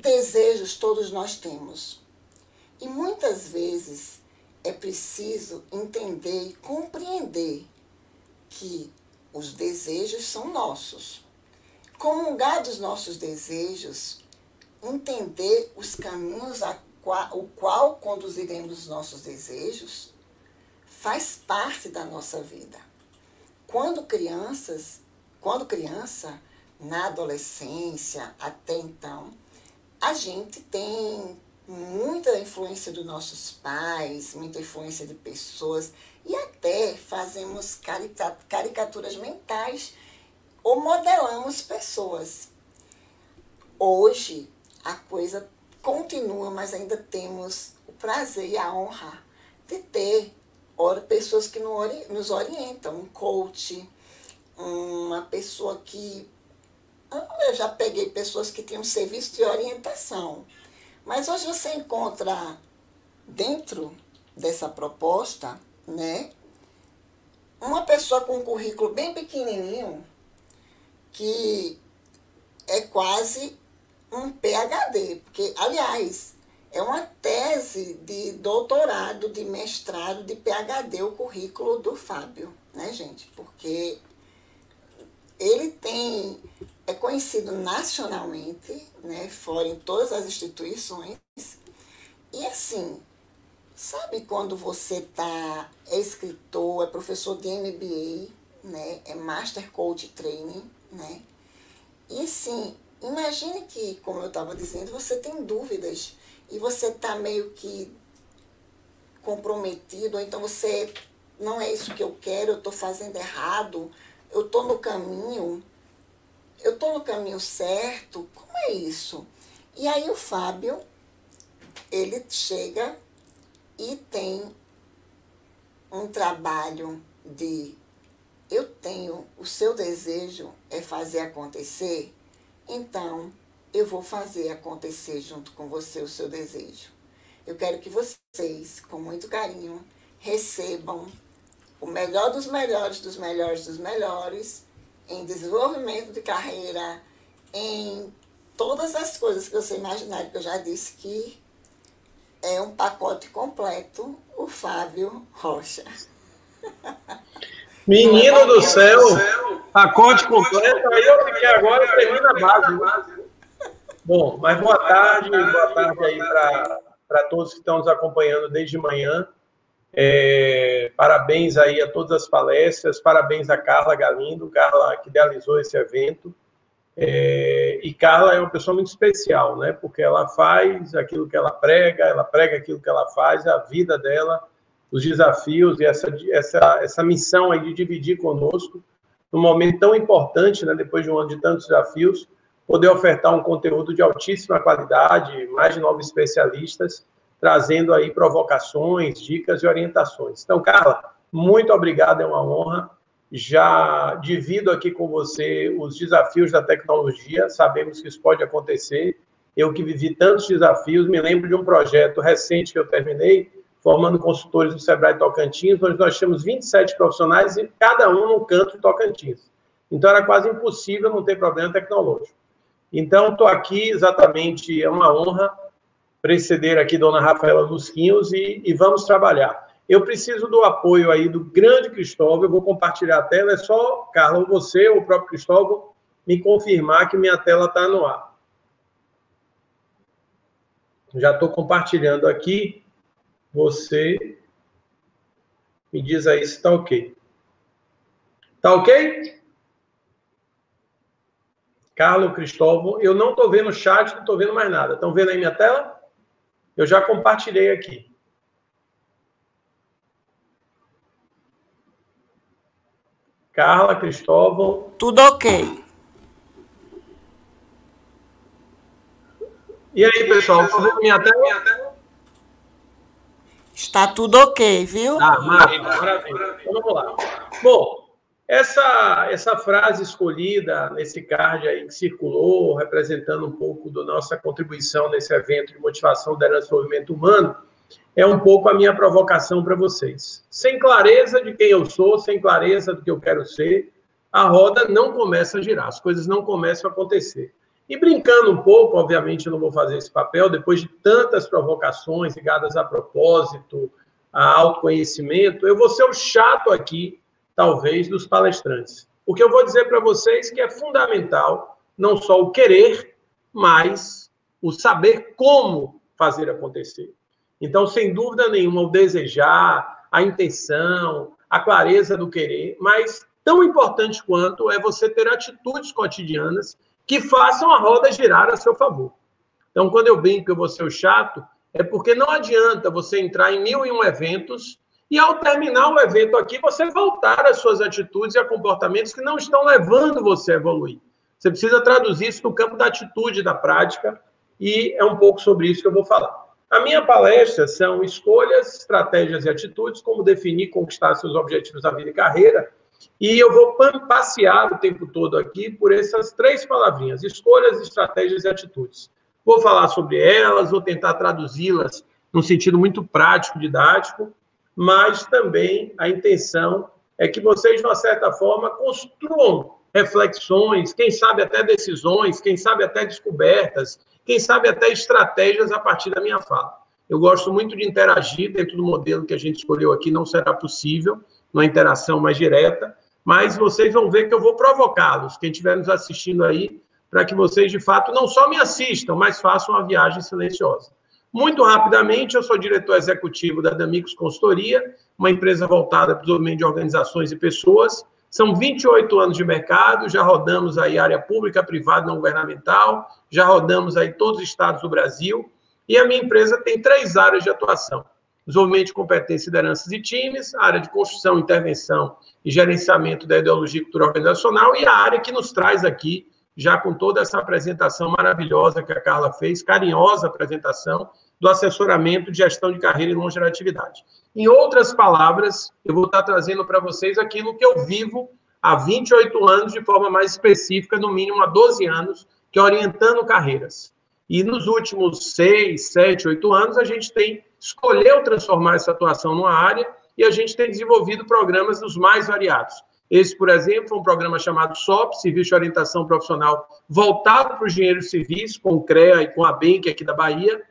Desejos todos nós temos. E muitas vezes é preciso entender e compreender que os desejos são nossos. Comungar dos nossos desejos, entender os caminhos o qual conduziremos os nossos desejos, faz parte da nossa vida. Quando criança, na adolescência, até então, a gente tem muita influência dos nossos pais, muita influência de pessoas, e até fazemos caricaturas mentais ou modelamos pessoas. Hoje, a coisa continua, mas ainda temos o prazer e a honra de ter pessoas que nos orientam, um coach, uma pessoa que... Eu já peguei pessoas que tinham serviço de orientação, mas hoje você encontra dentro dessa proposta, né, uma pessoa com um currículo bem pequenininho, que é quase um PhD, porque, aliás, é uma tese de doutorado, de mestrado, de PhD, o currículo do Fábio, né, gente? Porque ele é conhecido nacionalmente, né, fora em todas as instituições. E assim, sabe quando você é escritor, é professor de MBA, né, é Master Coach Training, né? E assim, imagine que, como eu estava dizendo, você tem dúvidas e você está meio que comprometido, ou então você, não é isso que eu quero, eu estou fazendo errado, eu estou no caminho certo, como é isso? E aí o Fábio, ele chega e tem um trabalho o seu desejo é fazer acontecer, então eu vou fazer acontecer junto com você o seu desejo. Eu quero que vocês, com muito carinho, recebam o melhor dos melhores, dos melhores dos melhores, em desenvolvimento de carreira, em todas as coisas que você imaginar, que eu já disse que é um pacote completo, o Fábio Rocha. Menino do céu, pacote completo, aí eu fiquei agora, termina a base. Bom, mas boa tarde aí para todos que estão nos acompanhando desde manhã. Parabéns aí a todas as palestras, parabéns a Carla Galindo, Carla que idealizou esse evento. E Carla é uma pessoa muito especial, né? Porque ela faz aquilo que ela prega aquilo que ela faz, a vida dela, os desafios e essa missão aí de dividir conosco, num momento tão importante, né? Depois de um ano de tantos desafios, poder ofertar um conteúdo de altíssima qualidade, mais de 9 especialistas, trazendo aí provocações, dicas e orientações. Então, Carla, muito obrigado, é uma honra. Já divido aqui com você os desafios da tecnologia, sabemos que isso pode acontecer. Eu que vivi tantos desafios, me lembro de um projeto recente que eu terminei, formando consultores do Sebrae Tocantins, onde nós tínhamos 27 profissionais e cada um num canto de Tocantins. Então, era quase impossível não ter problema tecnológico. Então, estou aqui exatamente, é uma honra preceder aqui dona Rafaela Lusquinhos e vamos trabalhar. Eu preciso do apoio aí do grande Cristóvão, eu vou compartilhar a tela, é só, Carla, ou você ou o próprio Cristóvão me confirmar que minha tela está no ar. Já estou compartilhando aqui, você me diz aí se está ok. Está ok? Carla, Cristóvão, eu não estou vendo o chat, não estou vendo mais nada. Estão vendo aí minha tela? Eu já compartilhei aqui. Carla, Cristóvão. Tudo ok. E aí, pessoal, estão vendo minha tela? Está tudo ok, viu? Maravilha. Então, vamos lá. Bom, essa frase escolhida nesse card aí que circulou, representando um pouco da nossa contribuição nesse evento de motivação, liderança e desenvolvimento humano, é um pouco a minha provocação para vocês. Sem clareza de quem eu sou, sem clareza do que eu quero ser, a roda não começa a girar, as coisas não começam a acontecer. E brincando um pouco, obviamente eu não vou fazer esse papel, depois de tantas provocações ligadas a propósito, a autoconhecimento, eu vou ser o chato aqui, talvez, dos palestrantes. O que eu vou dizer para vocês que é fundamental, não só o querer, mas o saber como fazer acontecer. Então, sem dúvida nenhuma, o desejar, a intenção, a clareza do querer, mas tão importante quanto é você ter atitudes cotidianas que façam a roda girar a seu favor. Então, quando eu brinco que eu vou ser o chato, é porque não adianta você entrar em 1001 eventos e, ao terminar o evento aqui, você voltar às suas atitudes e a comportamentos que não estão levando você a evoluir. Você precisa traduzir isso no campo da atitude, da prática, e é um pouco sobre isso que eu vou falar. A minha palestra são escolhas, estratégias e atitudes, como definir e conquistar seus objetivos da vida e carreira, e eu vou passear o tempo todo aqui por essas 3 palavrinhas, escolhas, estratégias e atitudes. Vou falar sobre elas, vou tentar traduzi-las num sentido muito prático, didático, mas também a intenção é que vocês, de uma certa forma, construam reflexões, quem sabe até decisões, quem sabe até descobertas, quem sabe até estratégias a partir da minha fala. Eu gosto muito de interagir dentro do modelo que a gente escolheu aqui, não será possível uma interação mais direta, mas vocês vão ver que eu vou provocá-los, quem estiver nos assistindo aí, para que vocês, de fato, não só me assistam, mas façam uma viagem silenciosa. Muito rapidamente, eu sou diretor executivo da D'Amicos Consultoria, uma empresa voltada para o desenvolvimento de organizações e pessoas. São 28 anos de mercado, já rodamos aí área pública, privada, não governamental, já rodamos aí todos os estados do Brasil, e a minha empresa tem 3 áreas de atuação. Desenvolvimento de competências, lideranças e times, a área de construção, intervenção e gerenciamento da ideologia e cultura organizacional, e a área que nos traz aqui, já com toda essa apresentação maravilhosa que a Carla fez, carinhosa apresentação, do assessoramento de gestão de carreira e longevidade. Em outras palavras, eu vou estar trazendo para vocês aquilo que eu vivo há 28 anos, de forma mais específica, no mínimo há 12 anos, que é orientando carreiras. E nos últimos 6, 7, 8 anos, a gente escolheu transformar essa atuação numa área e a gente tem desenvolvido programas dos mais variados. Esse, por exemplo, foi um programa chamado SOP, Serviço de Orientação Profissional, voltado para os engenheiros civis, com o CREA e com a BENC aqui da Bahia.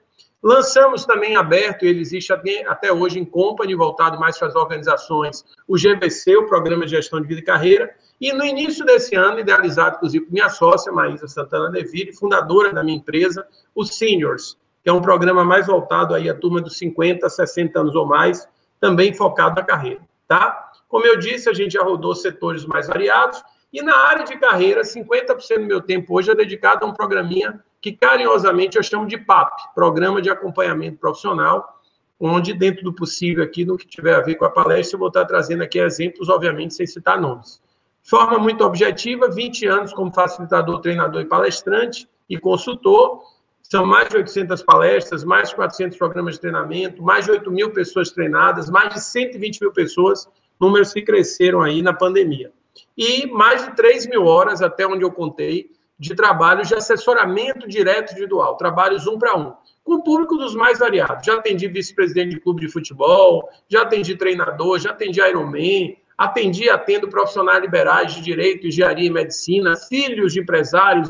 Lançamos também aberto, ele existe até hoje em Company, voltado mais para as organizações, o GVC, o Programa de Gestão de Vida e Carreira, e no início desse ano, idealizado, inclusive, por minha sócia, Maísa Santana Neville, fundadora da minha empresa, o Seniors, que é um programa mais voltado aí à turma dos 50, 60 anos ou mais, também focado na carreira, tá? Como eu disse, a gente já rodou setores mais variados, e na área de carreira, 50% do meu tempo hoje é dedicado a um programinha que carinhosamente eu chamo de PAP, Programa de Acompanhamento Profissional, onde, dentro do possível aqui, no que tiver a ver com a palestra, eu vou estar trazendo aqui exemplos, obviamente, sem citar nomes. De forma muito objetiva, 20 anos como facilitador, treinador e palestrante e consultor, são mais de 800 palestras, mais de 400 programas de treinamento, mais de 8.000 pessoas treinadas, mais de 120.000 pessoas, números que cresceram aí na pandemia. E mais de 3.000 horas, até onde eu contei, de trabalhos de assessoramento direto individual, trabalhos 1 para 1, com o público dos mais variados. Já atendi vice-presidente de clube de futebol, já atendi treinador, já atendi Ironman, atendo profissionais liberais de direito, engenharia e medicina, filhos de empresários,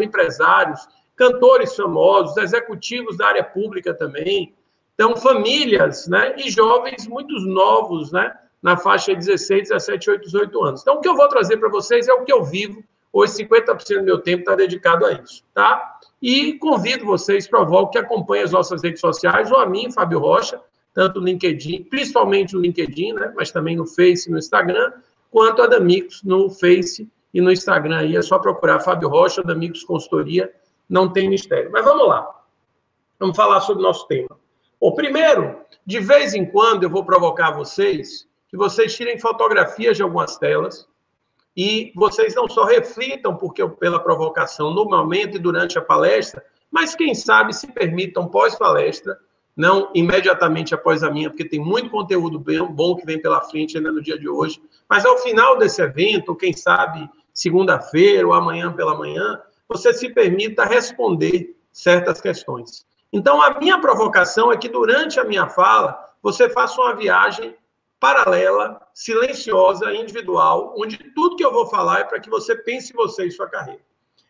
cantores famosos, executivos da área pública também, então famílias, né, e jovens muito novos, né, na faixa de 16, 17, 18 anos. Então, o que eu vou trazer para vocês é o que eu vivo. Hoje, 50% do meu tempo está dedicado a isso, tá? E convido vocês, provoco, que acompanhem as nossas redes sociais, ou a mim, Fábio Rocha, tanto no LinkedIn, principalmente no LinkedIn, né? Mas também no Face e no Instagram, quanto a D'Amicos no Face e no Instagram. Aí é só procurar Fábio Rocha, D'Amicos Consultoria, não tem mistério. Mas vamos lá. Vamos falar sobre o nosso tema. Bom, primeiro, de vez em quando eu vou provocar vocês, que vocês tirem fotografias de algumas telas e vocês não só reflitam pela provocação no momento e durante a palestra, mas quem sabe se permitam pós-palestra, não imediatamente após a minha, porque tem muito conteúdo bom que vem pela frente ainda no dia de hoje, mas ao final desse evento, quem sabe segunda-feira ou amanhã pela manhã, você se permita responder certas questões. Então, a minha provocação é que durante a minha fala, você faça uma viagem paralela, silenciosa, individual, onde tudo que eu vou falar é para que você pense em você e sua carreira.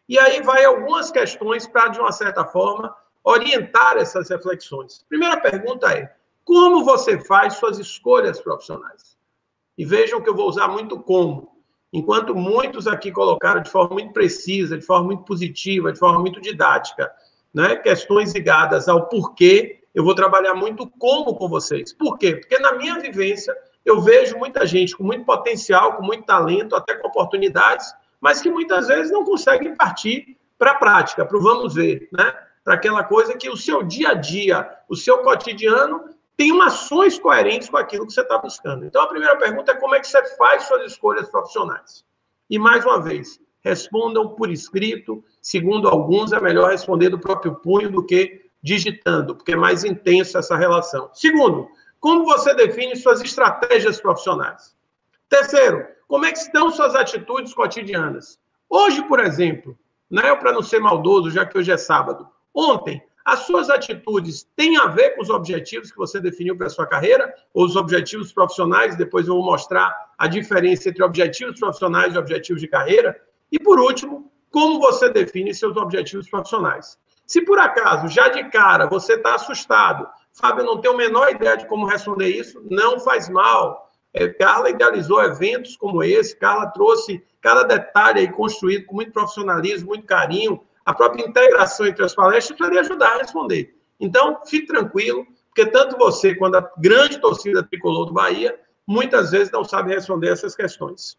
E aí vai algumas questões para, de uma certa forma, orientar essas reflexões. Primeira pergunta é: como você faz suas escolhas profissionais? E vejam que eu vou usar muito como. Enquanto muitos aqui colocaram de forma muito precisa, de forma muito positiva, de forma muito didática, né, questões ligadas ao porquê, eu vou trabalhar muito como com vocês. Por quê? Porque na minha vivência, eu vejo muita gente com muito potencial, com muito talento, até com oportunidades, mas que muitas vezes não conseguem partir para a prática, para o vamos ver, né? Para aquela coisa que o seu dia a dia, o seu cotidiano, tem ações coerentes com aquilo que você está buscando. Então, a primeira pergunta é como é que você faz suas escolhas profissionais? E, mais uma vez, respondam por escrito. Segundo alguns, é melhor responder do próprio punho do que digitando, porque é mais intensa essa relação. Segundo, como você define suas estratégias profissionais? Terceiro, como é que estão suas atitudes cotidianas? Hoje, por exemplo, né, para não ser maldoso, já que hoje é sábado, ontem, as suas atitudes têm a ver com os objetivos que você definiu para a sua carreira, ou os objetivos profissionais? Depois eu vou mostrar a diferença entre objetivos profissionais e objetivos de carreira. E, por último, como você define seus objetivos profissionais? Se, por acaso, já de cara, você está assustado, Fábio, eu não tenho a menor ideia de como responder isso, não faz mal. Carla idealizou eventos como esse, Carla trouxe cada detalhe aí construído com muito profissionalismo, muito carinho, a própria integração entre as palestras para lhe ajudar a responder. Então, fique tranquilo, porque tanto você quanto a grande torcida tricolor do Bahia, muitas vezes não sabe responder essas questões.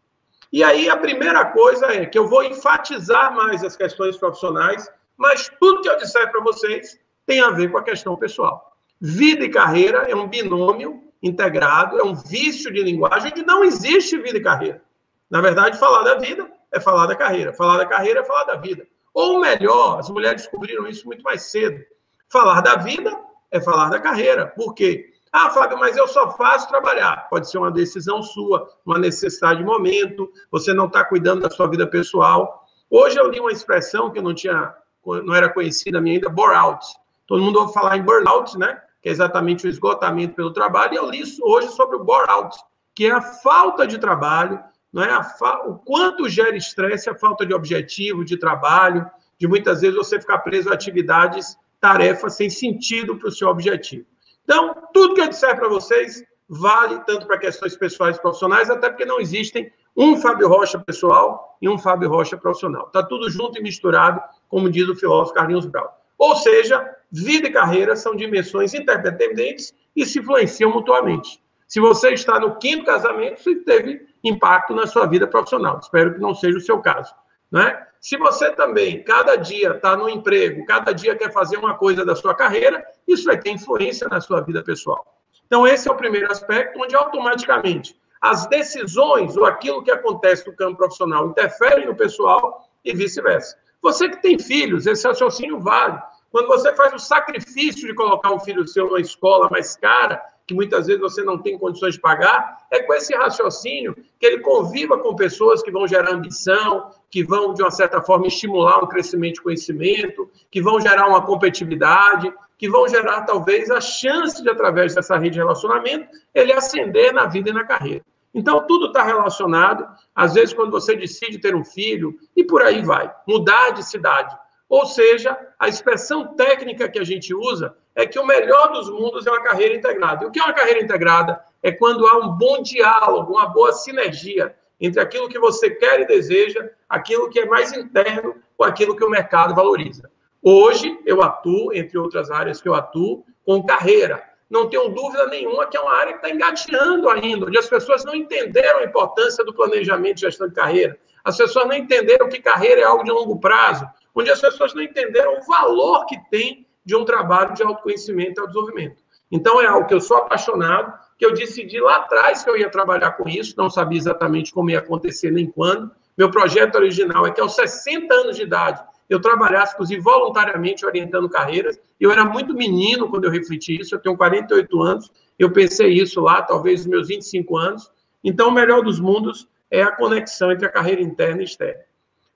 E aí, a primeira coisa é que eu vou enfatizar mais as questões profissionais, mas tudo que eu disser para vocês tem a ver com a questão pessoal. Vida e carreira é um binômio integrado, é um vício de linguagem onde não existe vida e carreira. Na verdade, falar da vida é falar da carreira. Falar da carreira é falar da vida. Ou melhor, as mulheres descobriram isso muito mais cedo. Falar da vida é falar da carreira. Por quê? Ah, Fábio, mas eu só faço trabalhar. Pode ser uma decisão sua, uma necessidade de momento, você não está cuidando da sua vida pessoal. Hoje eu li uma expressão que não era conhecida a minha ainda, bore-out. Todo mundo ouve falar em burnout, né? Que é exatamente o esgotamento pelo trabalho, e eu li isso hoje sobre o bore-out, que é a falta de trabalho, não é? O quanto gera estresse, a falta de objetivo, de trabalho, de muitas vezes você ficar preso a atividades, tarefas sem sentido para o seu objetivo. Então, tudo que eu disser para vocês vale tanto para questões pessoais e profissionais, até porque não existem um Fábio Rocha pessoal e um Fábio Rocha profissional. Está tudo junto e misturado, como diz o filósofo Carlinhos Brau. Ou seja, vida e carreira são dimensões interdependentes e se influenciam mutuamente. Se você está no 5º casamento, isso teve impacto na sua vida profissional. Espero que não seja o seu caso, né? Se você também, cada dia, está no emprego, cada dia quer fazer uma coisa da sua carreira, isso vai ter influência na sua vida pessoal. Então, esse é o primeiro aspecto, onde automaticamente as decisões ou aquilo que acontece no campo profissional interferem no pessoal e vice-versa. Você que tem filhos, esse raciocínio vale. Quando você faz o sacrifício de colocar um filho seu numa escola mais cara, que muitas vezes você não tem condições de pagar, é com esse raciocínio que ele conviva com pessoas que vão gerar ambição, que vão, de uma certa forma, estimular um crescimento de conhecimento, que vão gerar uma competitividade, que vão gerar, talvez, a chance de, através dessa rede de relacionamento, ele ascender na vida e na carreira. Então, tudo está relacionado. Às vezes, quando você decide ter um filho, e por aí vai, mudar de cidade. Ou seja, a expressão técnica que a gente usa é que o melhor dos mundos é uma carreira integrada. E o que é uma carreira integrada? É quando há um bom diálogo, uma boa sinergia entre aquilo que você quer e deseja, aquilo que é mais interno com aquilo que o mercado valoriza. Hoje, eu atuo, entre outras áreas que eu atuo, com carreira. Não tenho dúvida nenhuma que é uma área que está engateando ainda, onde as pessoas não entenderam a importância do planejamento de gestão de carreira. As pessoas não entenderam que carreira é algo de longo prazo, onde as pessoas não entenderam o valor que tem de um trabalho de autoconhecimento e autodesenvolvimento. Então, é algo que eu sou apaixonado, que eu decidi lá atrás que eu ia trabalhar com isso, não sabia exatamente como ia acontecer nem quando. Meu projeto original é que aos 60 anos de idade eu trabalhasse, inclusive, voluntariamente orientando carreiras. Eu era muito menino quando eu refleti isso, eu tenho 48 anos, eu pensei isso lá, talvez nos meus 25 anos. Então, o melhor dos mundos é a conexão entre a carreira interna e externa.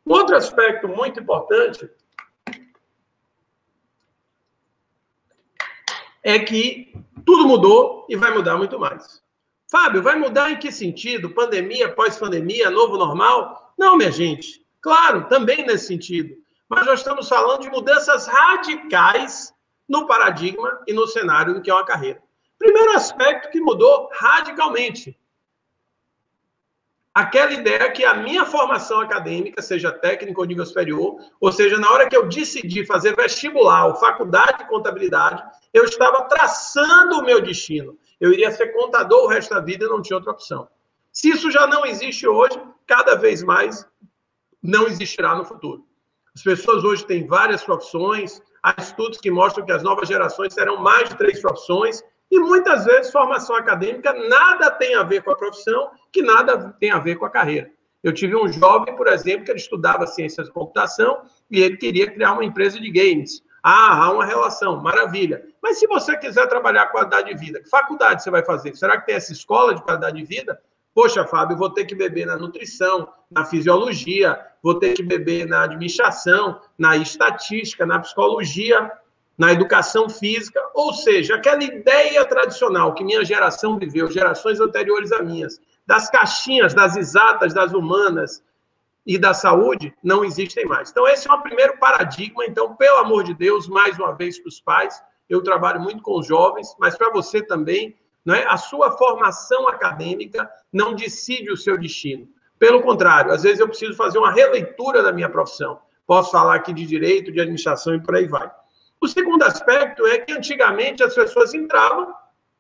Um outro aspecto muito importante é que tudo mudou e vai mudar muito mais. Fábio, vai mudar em que sentido? Pandemia, pós-pandemia, novo normal? Não, minha gente. Claro, também nesse sentido. Mas nós estamos falando de mudanças radicais no paradigma e no cenário do que é uma carreira. Primeiro aspecto que mudou radicalmente. Aquela ideia que a minha formação acadêmica, seja técnica ou nível superior, ou seja, na hora que eu decidi fazer vestibular ou faculdade de contabilidade, eu estava traçando o meu destino. Eu iria ser contador o resto da vida e não tinha outra opção. Se isso já não existe hoje, cada vez mais não existirá no futuro. As pessoas hoje têm várias profissões, há estudos que mostram que as novas gerações terão mais de 3 profissões, e muitas vezes formação acadêmica nada tem a ver com a profissão, que nada tem a ver com a carreira. Eu tive um jovem, por exemplo, que ele estudava ciências da computação e ele queria criar uma empresa de games. Há uma relação, maravilha. Mas se você quiser trabalhar com qualidade de vida, que faculdade você vai fazer? Será que tem essa escola de qualidade de vida? Poxa, Fábio, vou ter que beber na nutrição, na fisiologia, vou ter que beber na administração, na estatística, na psicologia, na educação física, ou seja, aquela ideia tradicional que minha geração viveu, gerações anteriores a minhas, das caixinhas, das exatas, das humanas e da saúde, não existem mais. Então, esse é o primeiro paradigma. Então, pelo amor de Deus, mais uma vez para os pais, eu trabalho muito com os jovens, mas para você também, né, a sua formação acadêmica não decide o seu destino. Pelo contrário, às vezes eu preciso fazer uma releitura da minha profissão. Posso falar aqui de direito, de administração e por aí vai. O segundo aspecto é que antigamente as pessoas entravam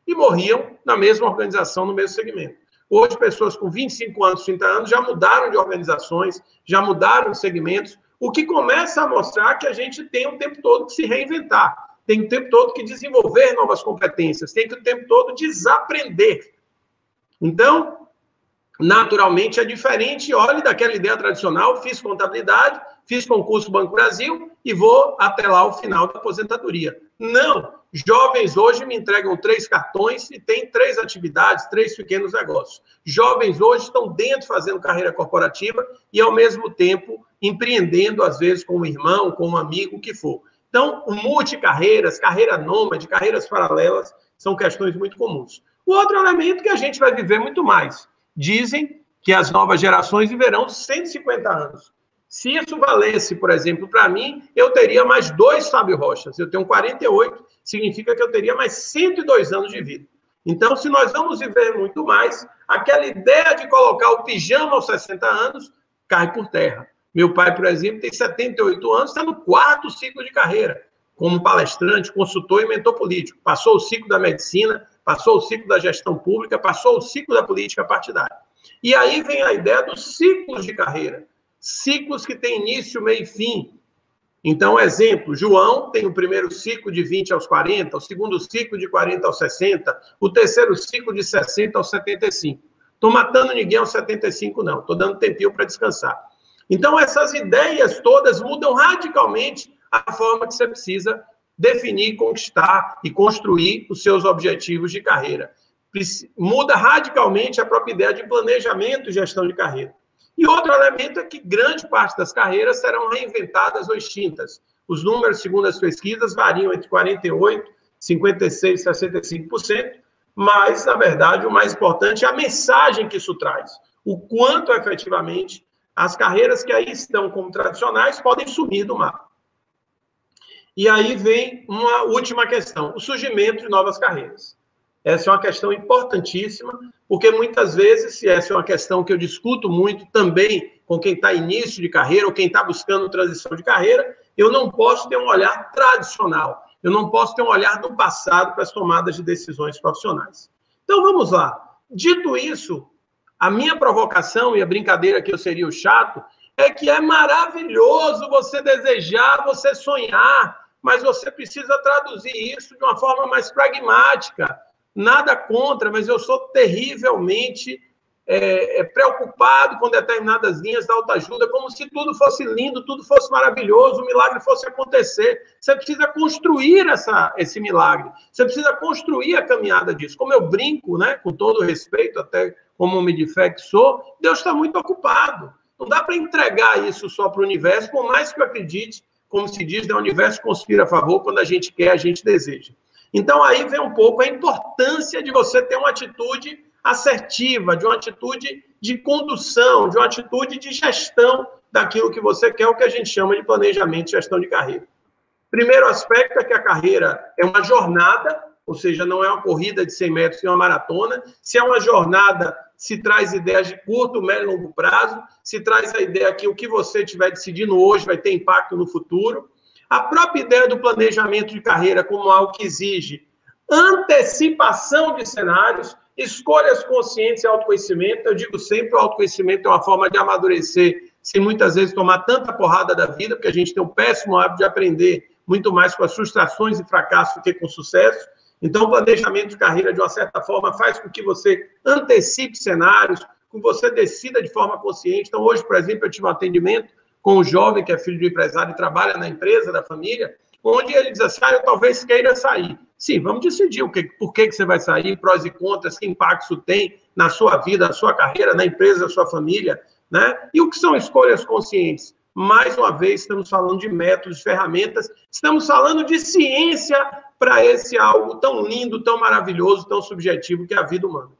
e morriam na mesma organização, no mesmo segmento. Hoje, pessoas com 25 anos, 30 anos já mudaram de organizações, já mudaram de segmentos, o que começa a mostrar que a gente tem o tempo todo que se reinventar, tem o tempo todo que desenvolver novas competências, tem que o tempo todo desaprender. Então, naturalmente, é diferente. Olhe daquela ideia tradicional, fiz contabilidade, fiz concurso Banco Brasil e vou até lá o final da aposentadoria. Não. Jovens hoje me entregam 3 cartões e têm 3 atividades, 3 pequenos negócios. Jovens hoje estão dentro fazendo carreira corporativa e, ao mesmo tempo, empreendendo, às vezes, com um irmão, com um amigo, o que for. Então, multicarreiras, carreira nômade, carreiras paralelas, são questões muito comuns. O outro elemento que a gente vai viver muito mais. Dizem que as novas gerações viverão 150 anos. Se isso valesse, por exemplo, para mim, eu teria mais 2 Fábio Rochas. Eu tenho 48, significa que eu teria mais 102 anos de vida. Então, se nós vamos viver muito mais, aquela ideia de colocar o pijama aos 60 anos cai por terra. Meu pai, por exemplo, tem 78 anos, está no 4º ciclo de carreira, como palestrante, consultor e mentor político. Passou o ciclo da medicina, passou o ciclo da gestão pública, passou o ciclo da política partidária. E aí vem a ideia dos ciclos de carreira. Ciclos que têm início, meio e fim. Então, exemplo, João tem o primeiro ciclo de 20 aos 40, o segundo ciclo de 40 aos 60, o terceiro ciclo de 60 aos 75. Estou matando ninguém aos 75, não. Estou dando tempinho para descansar. Então, essas ideias todas mudam radicalmente a forma que você precisa definir, conquistar e construir os seus objetivos de carreira. Muda radicalmente a própria ideia de planejamento e gestão de carreira. E outro elemento é que grande parte das carreiras serão reinventadas ou extintas. Os números, segundo as pesquisas, variam entre 48%, 56% e 65%, mas, na verdade, o mais importante é a mensagem que isso traz. O quanto, efetivamente, as carreiras que aí estão como tradicionais podem sumir do mapa. E aí vem uma última questão, o surgimento de novas carreiras. Essa é uma questão importantíssima, porque muitas vezes, e essa é uma questão que eu discuto muito também com quem está em início de carreira ou quem está buscando transição de carreira, eu não posso ter um olhar tradicional, eu não posso ter um olhar do passado para as tomadas de decisões profissionais. Então, vamos lá. Dito isso, a minha provocação e a brincadeira que eu seria o chato é que é maravilhoso você desejar, você sonhar, mas você precisa traduzir isso de uma forma mais pragmática. Nada contra, mas eu sou terrivelmente preocupado com determinadas linhas da autoajuda, como se tudo fosse lindo, tudo fosse maravilhoso, o milagre fosse acontecer. Você precisa construir esse milagre, você precisa construir a caminhada disso. Como eu brinco, né, com todo respeito, até como homem de fé que sou, Deus está muito ocupado. Não dá para entregar isso só para o universo, por mais que eu acredite, como se diz, né, o universo conspira a favor, quando a gente quer, a gente deseja. Então, aí vem um pouco a importância de você ter uma atitude assertiva, de uma atitude de condução, de uma atitude de gestão daquilo que você quer, o que a gente chama de planejamento e gestão de carreira. Primeiro aspecto é que a carreira é uma jornada, ou seja, não é uma corrida de 100 metros, é uma maratona. Se é uma jornada, se traz ideias de curto, médio e longo prazo, se traz a ideia que o que você estiver decidindo hoje vai ter impacto no futuro. A própria ideia do planejamento de carreira como algo que exige antecipação de cenários, escolhas conscientes e autoconhecimento. Eu digo sempre, o autoconhecimento é uma forma de amadurecer, sem muitas vezes tomar tanta porrada da vida, porque a gente tem um péssimo hábito de aprender muito mais com as frustrações e fracassos do que com sucesso. Então, o planejamento de carreira, de uma certa forma, faz com que você antecipe cenários, com que você decida de forma consciente. Então, hoje, por exemplo, eu tive um atendimento com um jovem que é filho de um empresário e trabalha na empresa da família, onde ele diz assim, eu talvez queira sair. Sim, vamos decidir por que você vai sair, prós e contras, que impacto isso tem na sua vida, na sua carreira, na empresa, na sua família, né? E o que são escolhas conscientes? Mais uma vez, estamos falando de métodos, de ferramentas, estamos falando de ciência para esse algo tão lindo, tão maravilhoso, tão subjetivo que é a vida humana.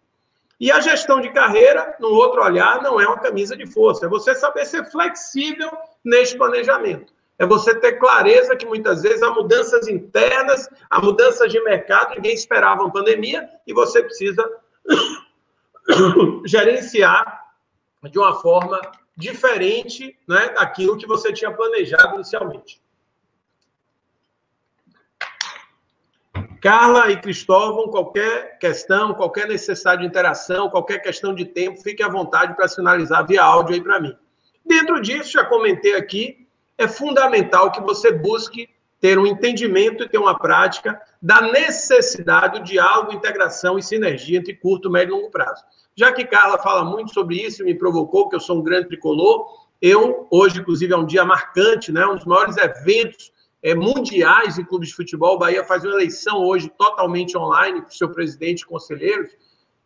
E a gestão de carreira, no outro olhar, não é uma camisa de força, é você saber ser flexível neste planejamento. É você ter clareza que muitas vezes há mudanças internas, há mudanças de mercado, ninguém esperava uma pandemia, e você precisa gerenciar de uma forma diferente, né, daquilo que você tinha planejado inicialmente. Carla e Cristóvão, qualquer questão, qualquer necessidade de interação, qualquer questão de tempo, fique à vontade para sinalizar via áudio aí para mim. Dentro disso, já comentei aqui, é fundamental que você busque ter um entendimento e ter uma prática da necessidade do diálogo, integração e sinergia entre curto, médio e longo prazo. Já que Carla fala muito sobre isso e me provocou, que eu sou um grande tricolor, hoje, inclusive, é um dia marcante, né? Um dos maiores eventos mundiais em clubes de futebol. O Bahia faz uma eleição hoje totalmente online para o seu presidente e conselheiros,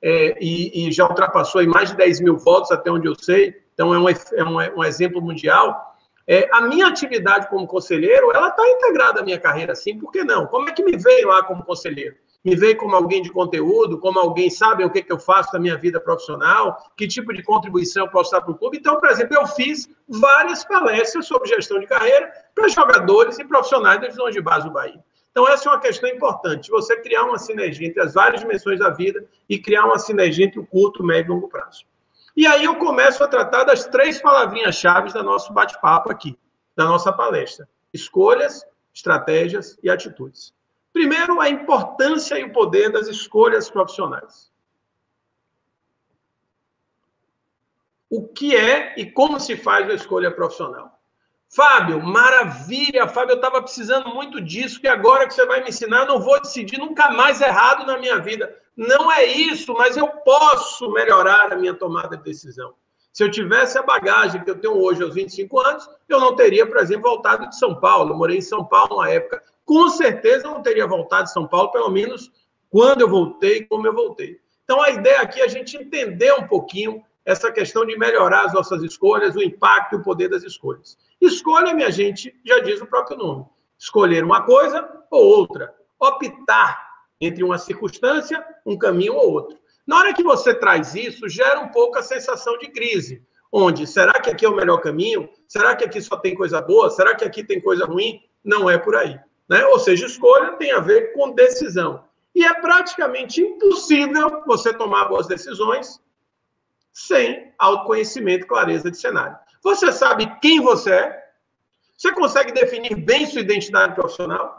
e já ultrapassou aí mais de 10 mil votos, até onde eu sei. Então, é um exemplo mundial. A minha atividade como conselheiro, ela está integrada à minha carreira, sim, por que não? Como é que me veio lá como conselheiro? Me veio como alguém de conteúdo, como alguém sabe o que eu faço na minha vida profissional, que tipo de contribuição eu posso dar para o clube. Então, por exemplo, eu fiz várias palestras sobre gestão de carreira para jogadores e profissionais da divisão de base do Bahia. Então, essa é uma questão importante, você criar uma sinergia entre as várias dimensões da vida e criar uma sinergia entre o curto, médio e longo prazo. E aí eu começo a tratar das 3 palavrinhas-chave do nosso bate-papo aqui, da nossa palestra. Escolhas, estratégias e atitudes. Primeiro, a importância e o poder das escolhas profissionais. O que é e como se faz a escolha profissional? Fábio, maravilha, Fábio, eu estava precisando muito disso, que agora que você vai me ensinar, eu não vou decidir nunca mais errado na minha vida. Não é isso, mas eu posso melhorar a minha tomada de decisão. Se eu tivesse a bagagem que eu tenho hoje aos 25 anos, eu não teria, por exemplo, voltado de São Paulo. Eu morei em São Paulo na época. Com certeza eu não teria voltado de São Paulo, pelo menos quando eu voltei, como eu voltei. Então, a ideia aqui é a gente entender um pouquinho essa questão de melhorar as nossas escolhas, o impacto e o poder das escolhas. Escolha, minha gente, já diz o próprio nome. Escolher uma coisa ou outra. Optar entre uma circunstância, um caminho ou outro. Na hora que você traz isso, gera um pouco a sensação de crise. Onde, será que aqui é o melhor caminho? Será que aqui só tem coisa boa? Será que aqui tem coisa ruim? Não é por aí, né? Ou seja, escolha tem a ver com decisão. E é praticamente impossível você tomar boas decisões sem autoconhecimento e clareza de cenário. Você sabe quem você é? Você consegue definir bem sua identidade profissional?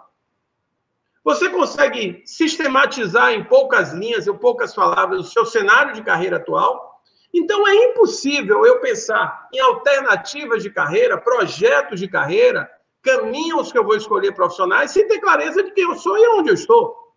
Você consegue sistematizar em poucas linhas, em poucas palavras, o seu cenário de carreira atual? Então, é impossível eu pensar em alternativas de carreira, projetos de carreira, caminhos que eu vou escolher profissionais, sem ter clareza de quem eu sou e onde eu estou.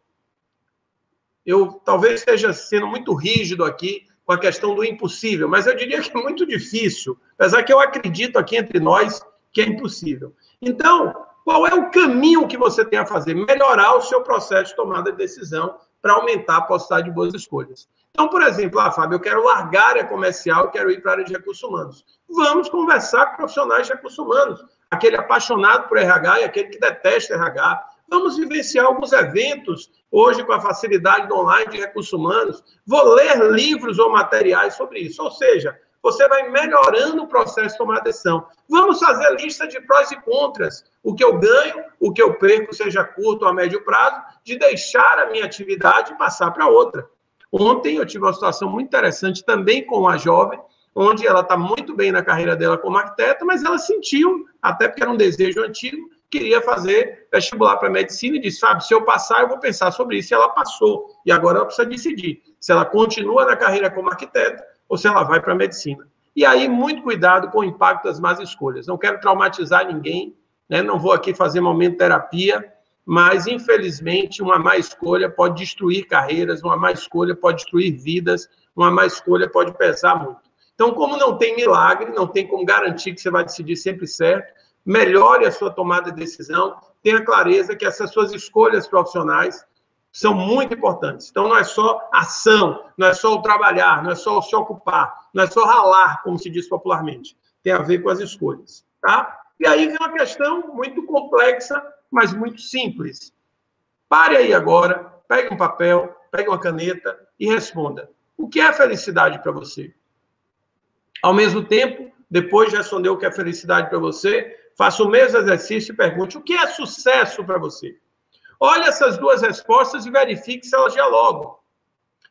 Eu talvez esteja sendo muito rígido aqui com a questão do impossível, mas eu diria que é muito difícil, apesar que eu acredito aqui entre nós que é impossível. Então, qual é o caminho que você tem a fazer? Melhorar o seu processo de tomada de decisão para aumentar a possibilidade de boas escolhas. Então, por exemplo, Fábio, eu quero largar a área comercial, eu quero ir para a área de recursos humanos. Vamos conversar com profissionais de recursos humanos, aquele apaixonado por RH e aquele que detesta RH. Vamos vivenciar alguns eventos, hoje com a facilidade do online de recursos humanos. Vou ler livros ou materiais sobre isso. Ou seja, você vai melhorando o processo de tomar decisão. Vamos fazer lista de prós e contras. O que eu ganho, o que eu perco, seja curto ou a médio prazo, de deixar a minha atividade e passar para outra. Ontem eu tive uma situação muito interessante também com uma jovem, onde ela está muito bem na carreira dela como arquiteta, mas ela sentiu, até porque era um desejo antigo, queria fazer vestibular para medicina e disse, sabe, se eu passar, eu vou pensar sobre isso. E ela passou. E agora ela precisa decidir se ela continua na carreira como arquiteta ou se ela vai para a medicina. E aí, muito cuidado com o impacto das más escolhas. Não quero traumatizar ninguém, né? Não vou aqui fazer momento terapia, mas, infelizmente, uma má escolha pode destruir carreiras, uma má escolha pode destruir vidas, uma má escolha pode pesar muito. Então, como não tem milagre, não tem como garantir que você vai decidir sempre certo, melhore a sua tomada de decisão, tenha clareza que essas suas escolhas profissionais são muito importantes. Então, não é só ação, não é só o trabalhar, não é só o se ocupar, não é só ralar, como se diz popularmente. Tem a ver com as escolhas, tá? E aí vem uma questão muito complexa, mas muito simples. Pare aí agora, pegue um papel, pegue uma caneta e responda. O que é felicidade para você? Ao mesmo tempo, depois de responder o que é felicidade para você, faça o mesmo exercício e pergunte o que é sucesso para você. Olhe essas duas respostas e verifique se elas dialogam.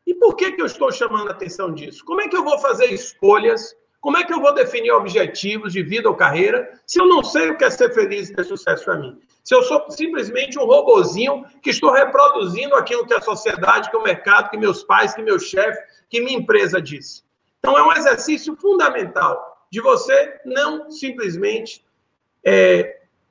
E por que eu estou chamando a atenção disso? Como é que eu vou fazer escolhas? Como é que eu vou definir objetivos de vida ou carreira se eu não sei o que é ser feliz e ter sucesso para mim? Se eu sou simplesmente um robozinho que estou reproduzindo aquilo que a sociedade, que o mercado, que meus pais, que meu chefe, que minha empresa diz. Então, é um exercício fundamental de você não simplesmente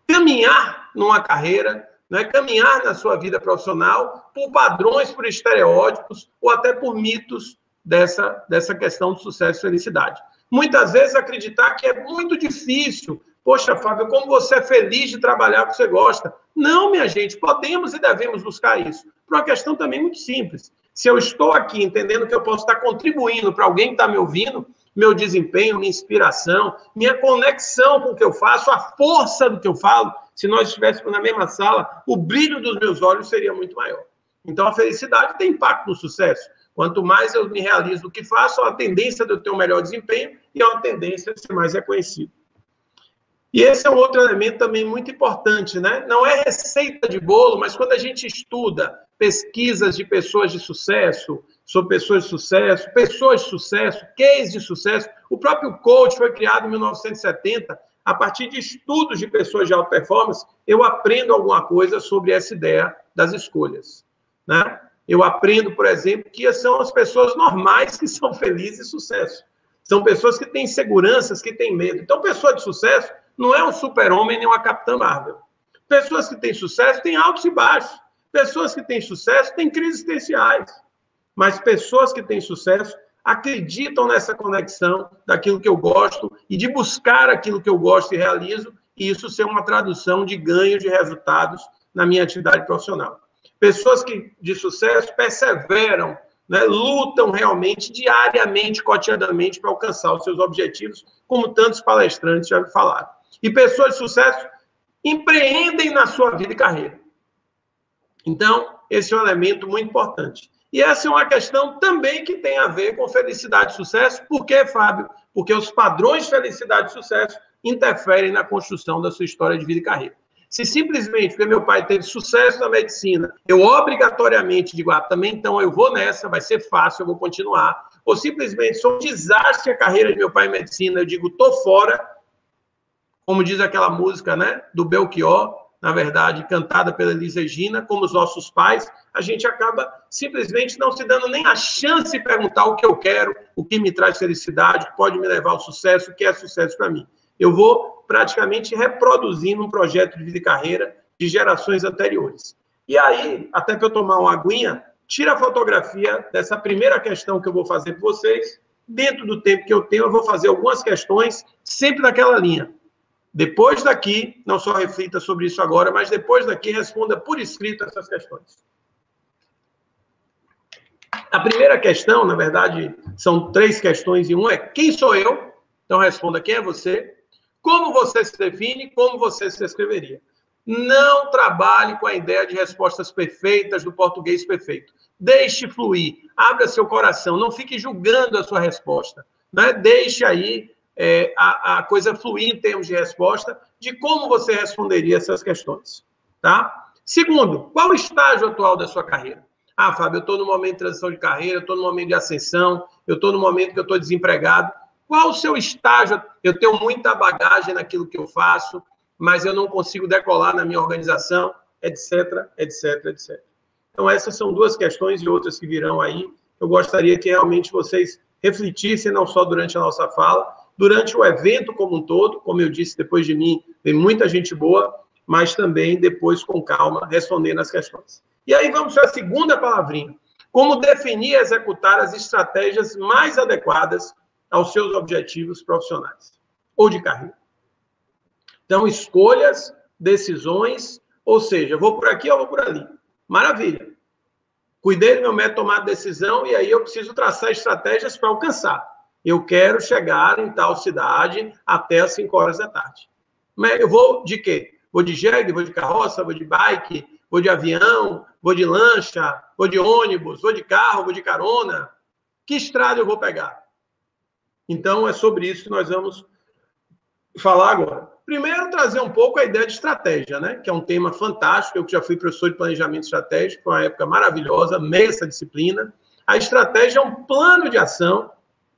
caminhar numa carreira, né, caminhar na sua vida profissional por padrões, por estereótipos ou até por mitos dessa questão de sucesso e felicidade. Muitas vezes acreditar que é muito difícil. Poxa, Fábio, como você é feliz de trabalhar com o que você gosta. Não, minha gente, podemos e devemos buscar isso. Por uma questão também muito simples. Se eu estou aqui entendendo que eu posso estar contribuindo para alguém que está me ouvindo, meu desempenho, minha inspiração, minha conexão com o que eu faço, a força do que eu falo, se nós estivéssemos na mesma sala, o brilho dos meus olhos seria muito maior. Então, a felicidade tem impacto no sucesso. Quanto mais eu me realizo do que faço, há uma tendência de eu ter um melhor desempenho e há uma tendência de ser mais reconhecido. E esse é um outro elemento também muito importante, né? Não é receita de bolo, mas quando a gente estuda pesquisas de pessoas de sucesso, sobre pessoas de sucesso, case de sucesso, o próprio coach foi criado em 1970, a partir de estudos de pessoas de alta performance, eu aprendo alguma coisa sobre essa ideia das escolhas, né? Eu aprendo, por exemplo, que são as pessoas normais que são felizes e sucesso. São pessoas que têm inseguranças, que têm medo. Então, pessoa de sucesso não é um super-homem nem uma Capitã Marvel. Pessoas que têm sucesso têm altos e baixos. Pessoas que têm sucesso têm crises existenciais. Mas pessoas que têm sucesso acreditam nessa conexão daquilo que eu gosto e de buscar aquilo que eu gosto e realizo, e isso ser uma tradução de ganho de resultados na minha atividade profissional. Pessoas de sucesso perseveram, né, lutam realmente, diariamente, cotidianamente, para alcançar os seus objetivos, como tantos palestrantes já me falaram. E pessoas de sucesso empreendem na sua vida e carreira. Então, esse é um elemento muito importante. E essa é uma questão também que tem a ver com felicidade e sucesso. Por quê, Fábio? Porque os padrões de felicidade e sucesso interferem na construção da sua história de vida e carreira. Se simplesmente porque meu pai teve sucesso na medicina, eu obrigatoriamente digo, também então eu vou nessa, vai ser fácil, eu vou continuar. Ou simplesmente sou um desastre a carreira de meu pai em medicina, eu digo, tô fora, como diz aquela música, né, do Belchior, na verdade, cantada pela Elis Regina, como os nossos pais, a gente acaba simplesmente não se dando nem a chance de perguntar o que eu quero, o que me traz felicidade, o que pode me levar ao sucesso, o que é sucesso para mim. Eu vou praticamente reproduzindo um projeto de vida e carreira de gerações anteriores. E aí, até para eu tomar uma aguinha, tira a fotografia dessa primeira questão que eu vou fazer para vocês. Dentro do tempo que eu tenho, eu vou fazer algumas questões, sempre naquela linha. Depois daqui, não só reflita sobre isso agora, mas depois daqui responda por escrito essas questões. A primeira questão, na verdade, são 3 questões em uma, é quem sou eu? Então responda quem é você, como você se define, como você se descreveria. Não trabalhe com a ideia de respostas perfeitas, do português perfeito. Deixe fluir, abra seu coração, não fique julgando a sua resposta. Né? Deixe aí a coisa fluir em termos de resposta, de como você responderia essas questões. Tá? Segundo, qual o estágio atual da sua carreira? Ah, Fábio, eu estou no momento de transição de carreira, eu estou no momento de ascensão, eu estou no momento que eu estou desempregado. Qual o seu estágio? Eu tenho muita bagagem naquilo que eu faço, mas eu não consigo decolar na minha organização, etc, etc, etc. Então, essas são duas questões e outras que virão aí. Eu gostaria que realmente vocês refletissem, não só durante a nossa fala, durante o evento como um todo, como eu disse, depois de mim, tem muita gente boa, mas também depois, com calma, respondendo as questões. E aí vamos para a segunda palavrinha. Como definir e executar as estratégias mais adequadas aos seus objetivos profissionais ou de carreira. Então, escolhas, decisões, ou seja, vou por aqui ou vou por ali. Maravilha. Cuidei do meu método de tomar decisão e aí eu preciso traçar estratégias para alcançar. Eu quero chegar em tal cidade até as 5 horas da tarde. Mas eu vou de quê? Vou de jegue, vou de carroça, vou de bike, vou de avião, vou de lancha, vou de ônibus, vou de carro, vou de carona. Que estrada eu vou pegar? Então, é sobre isso que nós vamos falar agora. Primeiro, trazer um pouco a ideia de estratégia, né? Que é um tema fantástico. Eu que já fui professor de planejamento estratégico, foi uma época maravilhosa, amei essa disciplina. A estratégia é um plano de ação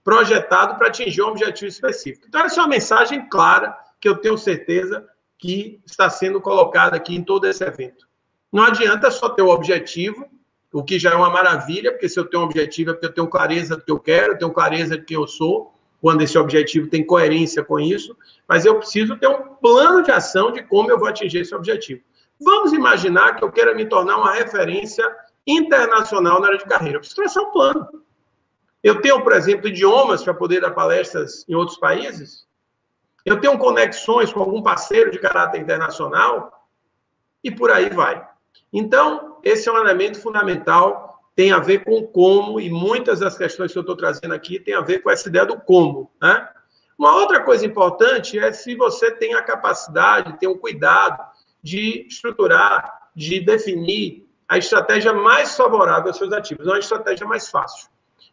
projetado para atingir um objetivo específico. Então, essa é uma mensagem clara que eu tenho certeza que está sendo colocada aqui em todo esse evento. Não adianta só ter o objetivo, o que já é uma maravilha, porque se eu tenho um objetivo é porque eu tenho clareza do que eu quero, eu tenho clareza de quem eu sou, quando esse objetivo tem coerência com isso, mas eu preciso ter um plano de ação de como eu vou atingir esse objetivo. Vamos imaginar que eu queira me tornar uma referência internacional na área de carreira. Eu preciso traçar um plano. Eu tenho, por exemplo, idiomas para poder dar palestras em outros países. Eu tenho conexões com algum parceiro de caráter internacional e por aí vai. Então, esse é um elemento fundamental, tem a ver com como, e muitas das questões que eu estou trazendo aqui tem a ver com essa ideia do como. Né? Uma outra coisa importante é se você tem a capacidade, tem o cuidado de estruturar, de definir a estratégia mais favorável aos seus ativos, não a estratégia mais fácil.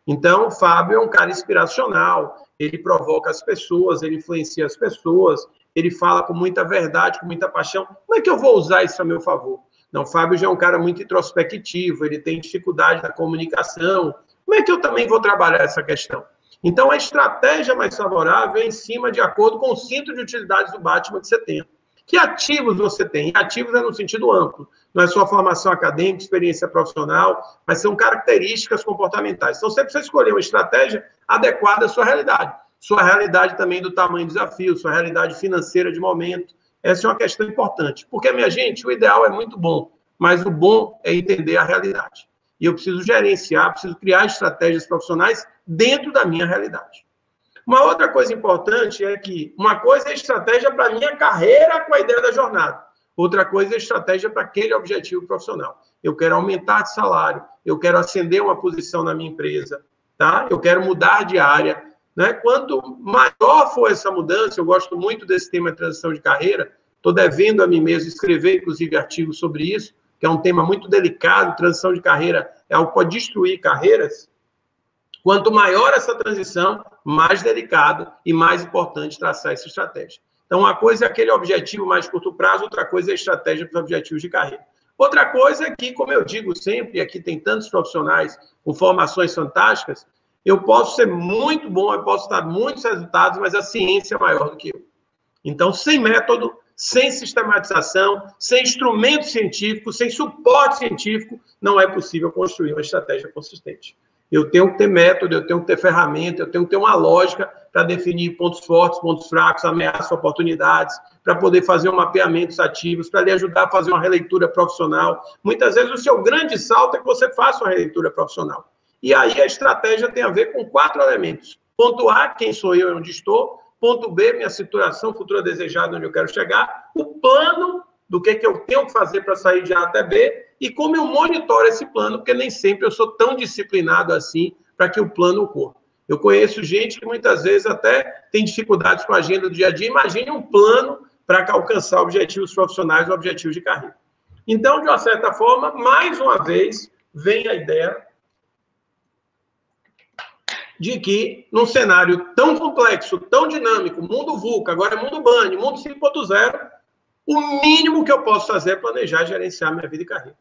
Então, o Fábio é um cara inspiracional, ele provoca as pessoas, ele influencia as pessoas, ele fala com muita verdade, com muita paixão. Como é que eu vou usar isso a meu favor? Não, o Fábio já é um cara muito introspectivo, ele tem dificuldade na comunicação. Como é que eu também vou trabalhar essa questão? Então, a estratégia mais favorável é em cima de acordo com o cinto de utilidades do Batman que você tem. Que ativos você tem? Ativos é no sentido amplo. Não é só formação acadêmica, experiência profissional, mas são características comportamentais. Então, você precisa escolher uma estratégia adequada à sua realidade também do tamanho do desafio, sua realidade financeira de momento. Essa é uma questão importante. Porque, minha gente, o ideal é muito bom, mas o bom é entender a realidade. E eu preciso gerenciar, preciso criar estratégias profissionais dentro da minha realidade. Uma outra coisa importante é que uma coisa é estratégia para a minha carreira com a ideia da jornada. Outra coisa é estratégia para aquele objetivo profissional. Eu quero aumentar de salário, eu quero ascender uma posição na minha empresa, tá? Eu quero mudar de área. Né? Quanto maior for essa mudança, eu gosto muito desse tema de transição de carreira, estou devendo a mim mesmo escrever, inclusive, artigos sobre isso, que é um tema muito delicado, transição de carreira é algo que pode destruir carreiras. Quanto maior essa transição, mais delicado e mais importante traçar essa estratégia. Então, uma coisa é aquele objetivo mais curto prazo, outra coisa é a estratégia para os objetivos de carreira. Outra coisa é que, como eu digo sempre, e aqui tem tantos profissionais com formações fantásticas, eu posso ser muito bom, eu posso dar muitos resultados, mas a ciência é maior do que eu. Então, sem método, sem sistematização, sem instrumento científico, sem suporte científico, não é possível construir uma estratégia consistente. Eu tenho que ter método, eu tenho que ter ferramenta, eu tenho que ter uma lógica para definir pontos fortes, pontos fracos, ameaças, oportunidades, para poder fazer um mapeamento dos ativos, para lhe ajudar a fazer uma releitura profissional. Muitas vezes o seu grande salto é que você faça uma releitura profissional. E aí a estratégia tem a ver com 4 elementos. Ponto A, quem sou eu e onde estou. Ponto B, minha situação futura desejada, onde eu quero chegar. O plano do que eu tenho que fazer para sair de A até B e como eu monitoro esse plano, porque nem sempre eu sou tão disciplinado assim para que o plano ocorra. Eu conheço gente que muitas vezes até tem dificuldades com a agenda do dia a dia. Imagine um plano para alcançar objetivos profissionais ou objetivos de carreira. Então, de uma certa forma, mais uma vez, vem a ideia de que, num cenário tão complexo, tão dinâmico, mundo VUCA, agora é mundo BANI, mundo 5.0, o mínimo que eu posso fazer é planejar e gerenciar minha vida e carreira.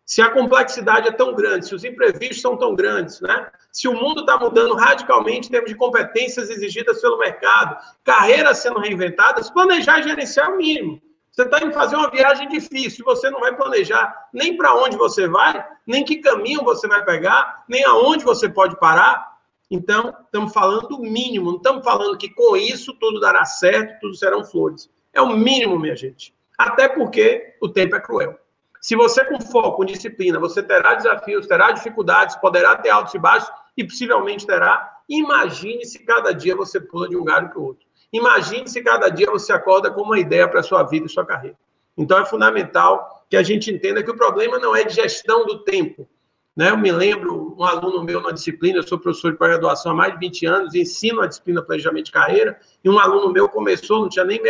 Se a complexidade é tão grande, se os imprevistos são tão grandes, né? Se o mundo está mudando radicalmente em termos de competências exigidas pelo mercado, carreiras sendo reinventadas, planejar e gerenciar é o mínimo. Você está indo fazer uma viagem difícil, você não vai planejar nem para onde você vai, nem que caminho você vai pegar, nem aonde você pode parar. Então, estamos falando do mínimo, não estamos falando que com isso tudo dará certo, tudo serão flores. É o mínimo, minha gente. Até porque o tempo é cruel. Se você com foco, com disciplina, você terá desafios, terá dificuldades, poderá ter altos e baixos e possivelmente terá. Imagine se cada dia você pula de um galho para o outro. Imagine se cada dia você acorda com uma ideia para a sua vida e sua carreira. Então, é fundamental que a gente entenda que o problema não é de gestão do tempo. Né? Eu me lembro, um aluno meu na disciplina, eu sou professor de pós-graduação há mais de 20 anos, ensino a disciplina planejamento de carreira, e um aluno meu começou, não tinha nem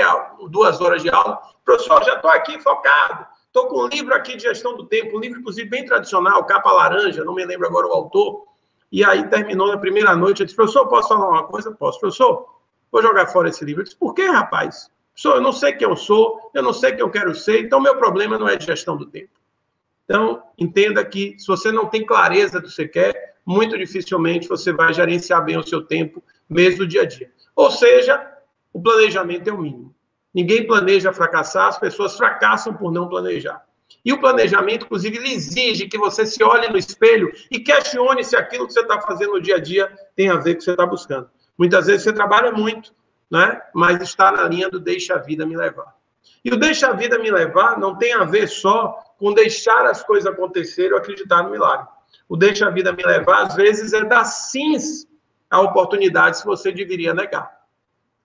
2 horas de aula, professor, já estou aqui focado, estou com um livro aqui de gestão do tempo, um livro, inclusive, bem tradicional, capa laranja, não me lembro agora o autor, e aí terminou na primeira noite, eu disse, professor, posso falar uma coisa? Posso. Professor, vou jogar fora esse livro. Eu disse, por quê, rapaz? Professor, eu não sei quem eu sou, eu não sei quem eu quero ser, então meu problema não é de gestão do tempo. Então, entenda que se você não tem clareza do que você quer, muito dificilmente você vai gerenciar bem o seu tempo, mesmo no dia a dia. Ou seja, o planejamento é o mínimo. Ninguém planeja fracassar, as pessoas fracassam por não planejar. E o planejamento, inclusive, ele exige que você se olhe no espelho e questione se aquilo que você está fazendo no dia a dia tem a ver com o que você está buscando. Muitas vezes você trabalha muito, né? Mas está na linha do deixa a vida me levar. E o deixa a vida me levar não tem a ver só com deixar as coisas acontecerem ou acreditar no milagre. O deixa a vida me levar, às vezes, é dar sims a oportunidades que você deveria negar.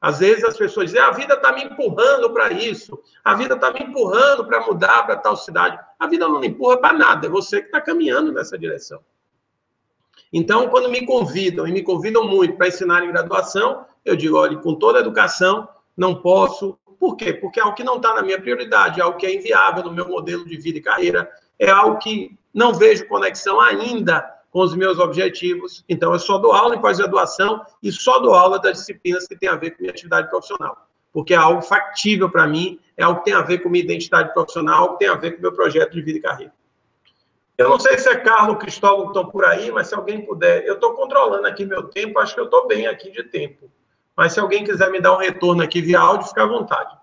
Às vezes as pessoas dizem, a vida está me empurrando para isso, a vida está me empurrando para mudar para tal cidade. A vida não me empurra para nada, é você que está caminhando nessa direção. Então, quando me convidam, e me convidam muito para ensinar em graduação, eu digo, olha, com toda a educação, não posso. Por quê? Porque é algo que não está na minha prioridade, é algo que é inviável no meu modelo de vida e carreira, é algo que não vejo conexão ainda com os meus objetivos. Então, eu só dou aula em pós-graduação e só dou aula das disciplinas que têm a ver com minha atividade profissional, porque é algo factível para mim, é algo que tem a ver com minha identidade profissional, algo que tem a ver com o meu projeto de vida e carreira. Eu não sei se é Carlos ou Cristóvão que estão por aí, mas se alguém puder, eu estou controlando aqui meu tempo, acho que eu estou bem aqui de tempo. Mas se alguém quiser me dar um retorno aqui via áudio, fica à vontade.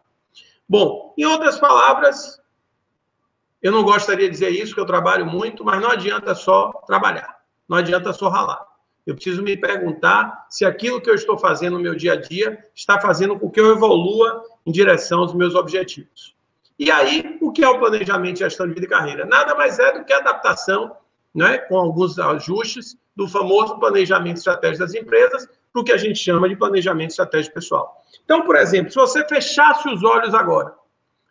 Bom, em outras palavras, eu não gostaria de dizer isso, porque eu trabalho muito, mas não adianta só trabalhar, não adianta só ralar. Eu preciso me perguntar se aquilo que eu estou fazendo no meu dia a dia está fazendo com que eu evolua em direção aos meus objetivos. E aí, o que é o planejamento de gestão de vida e carreira? Nada mais é do que a adaptação, né, com alguns ajustes, do famoso planejamento estratégico das empresas para o que a gente chama de planejamento estratégico pessoal. Então, por exemplo, se você fechasse os olhos agora,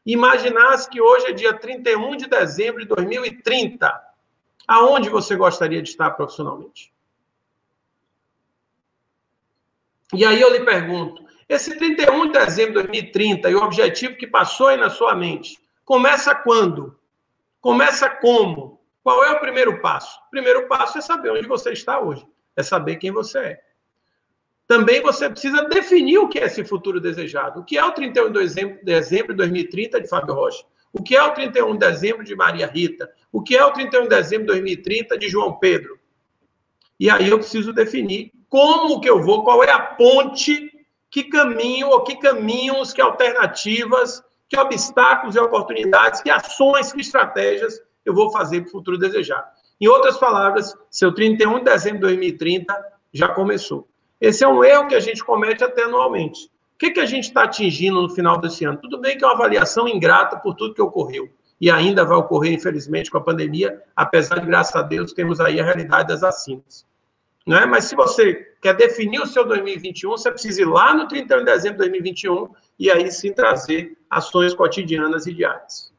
imaginasse que hoje é dia 31 de dezembro de 2030, aonde você gostaria de estar profissionalmente? E aí eu lhe pergunto, esse 31 de dezembro de 2030 e o objetivo que passou aí na sua mente, começa quando? Começa como? Qual é o primeiro passo? O primeiro passo é saber onde você está hoje, é saber quem você é. Também você precisa definir o que é esse futuro desejado. O que é o 31 de dezembro de 2030 de Fábio Rocha? O que é o 31 de dezembro de Maria Rita? O que é o 31 de dezembro de 2030 de João Pedro? E aí eu preciso definir como que eu vou, qual é a ponte, que caminho, ou que caminhos, que alternativas, que obstáculos e oportunidades, que ações, que estratégias eu vou fazer para o futuro desejado. Em outras palavras, seu 31 de dezembro de 2030 já começou. Esse é um erro que a gente comete até anualmente. O que a gente está atingindo no final desse ano? Tudo bem que é uma avaliação ingrata por tudo que ocorreu. E ainda vai ocorrer, infelizmente, com a pandemia, apesar de, graças a Deus, temos aí a realidade das vacinas. Não é? Mas se você quer definir o seu 2021, você precisa ir lá no 31 de dezembro de 2021 e aí sim trazer ações cotidianas e diárias.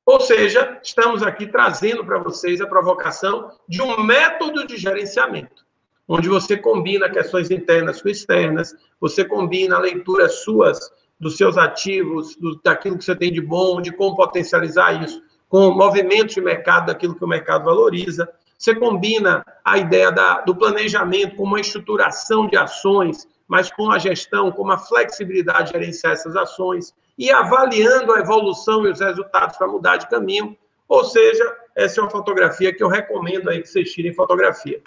Ou seja, estamos aqui trazendo para vocês a provocação de um método de gerenciamento, onde você combina questões internas com externas, você combina leituras suas dos seus ativos, daquilo que você tem de bom, de como potencializar isso com movimentos de mercado, daquilo que o mercado valoriza. Você combina a ideia do planejamento com uma estruturação de ações, mas com a gestão, com uma flexibilidade de gerenciar essas ações, e avaliando a evolução e os resultados para mudar de caminho. Ou seja, essa é uma fotografia que eu recomendo aí que vocês tirem fotografia.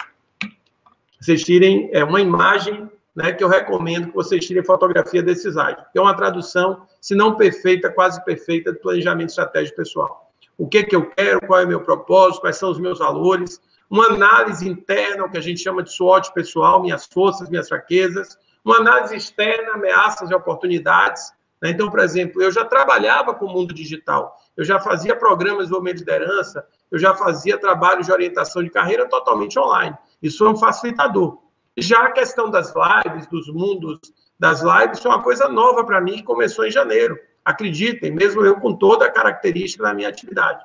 Vocês tirem uma imagem, né, que eu recomendo que vocês tirem fotografia desse slide. Que é uma tradução, se não perfeita, quase perfeita, de planejamento estratégico pessoal. O que eu quero, qual é o meu propósito, quais são os meus valores, uma análise interna, o que a gente chama de SWOT pessoal, minhas forças, minhas fraquezas, uma análise externa, ameaças e oportunidades. Então, por exemplo, eu já trabalhava com o mundo digital, eu já fazia programas de desenvolvimento de liderança, eu já fazia trabalhos de orientação de carreira totalmente online. Isso é um facilitador. Já a questão das lives, dos mundos das lives, é uma coisa nova para mim, que começou em janeiro. Acreditem, mesmo eu com toda a característica da minha atividade.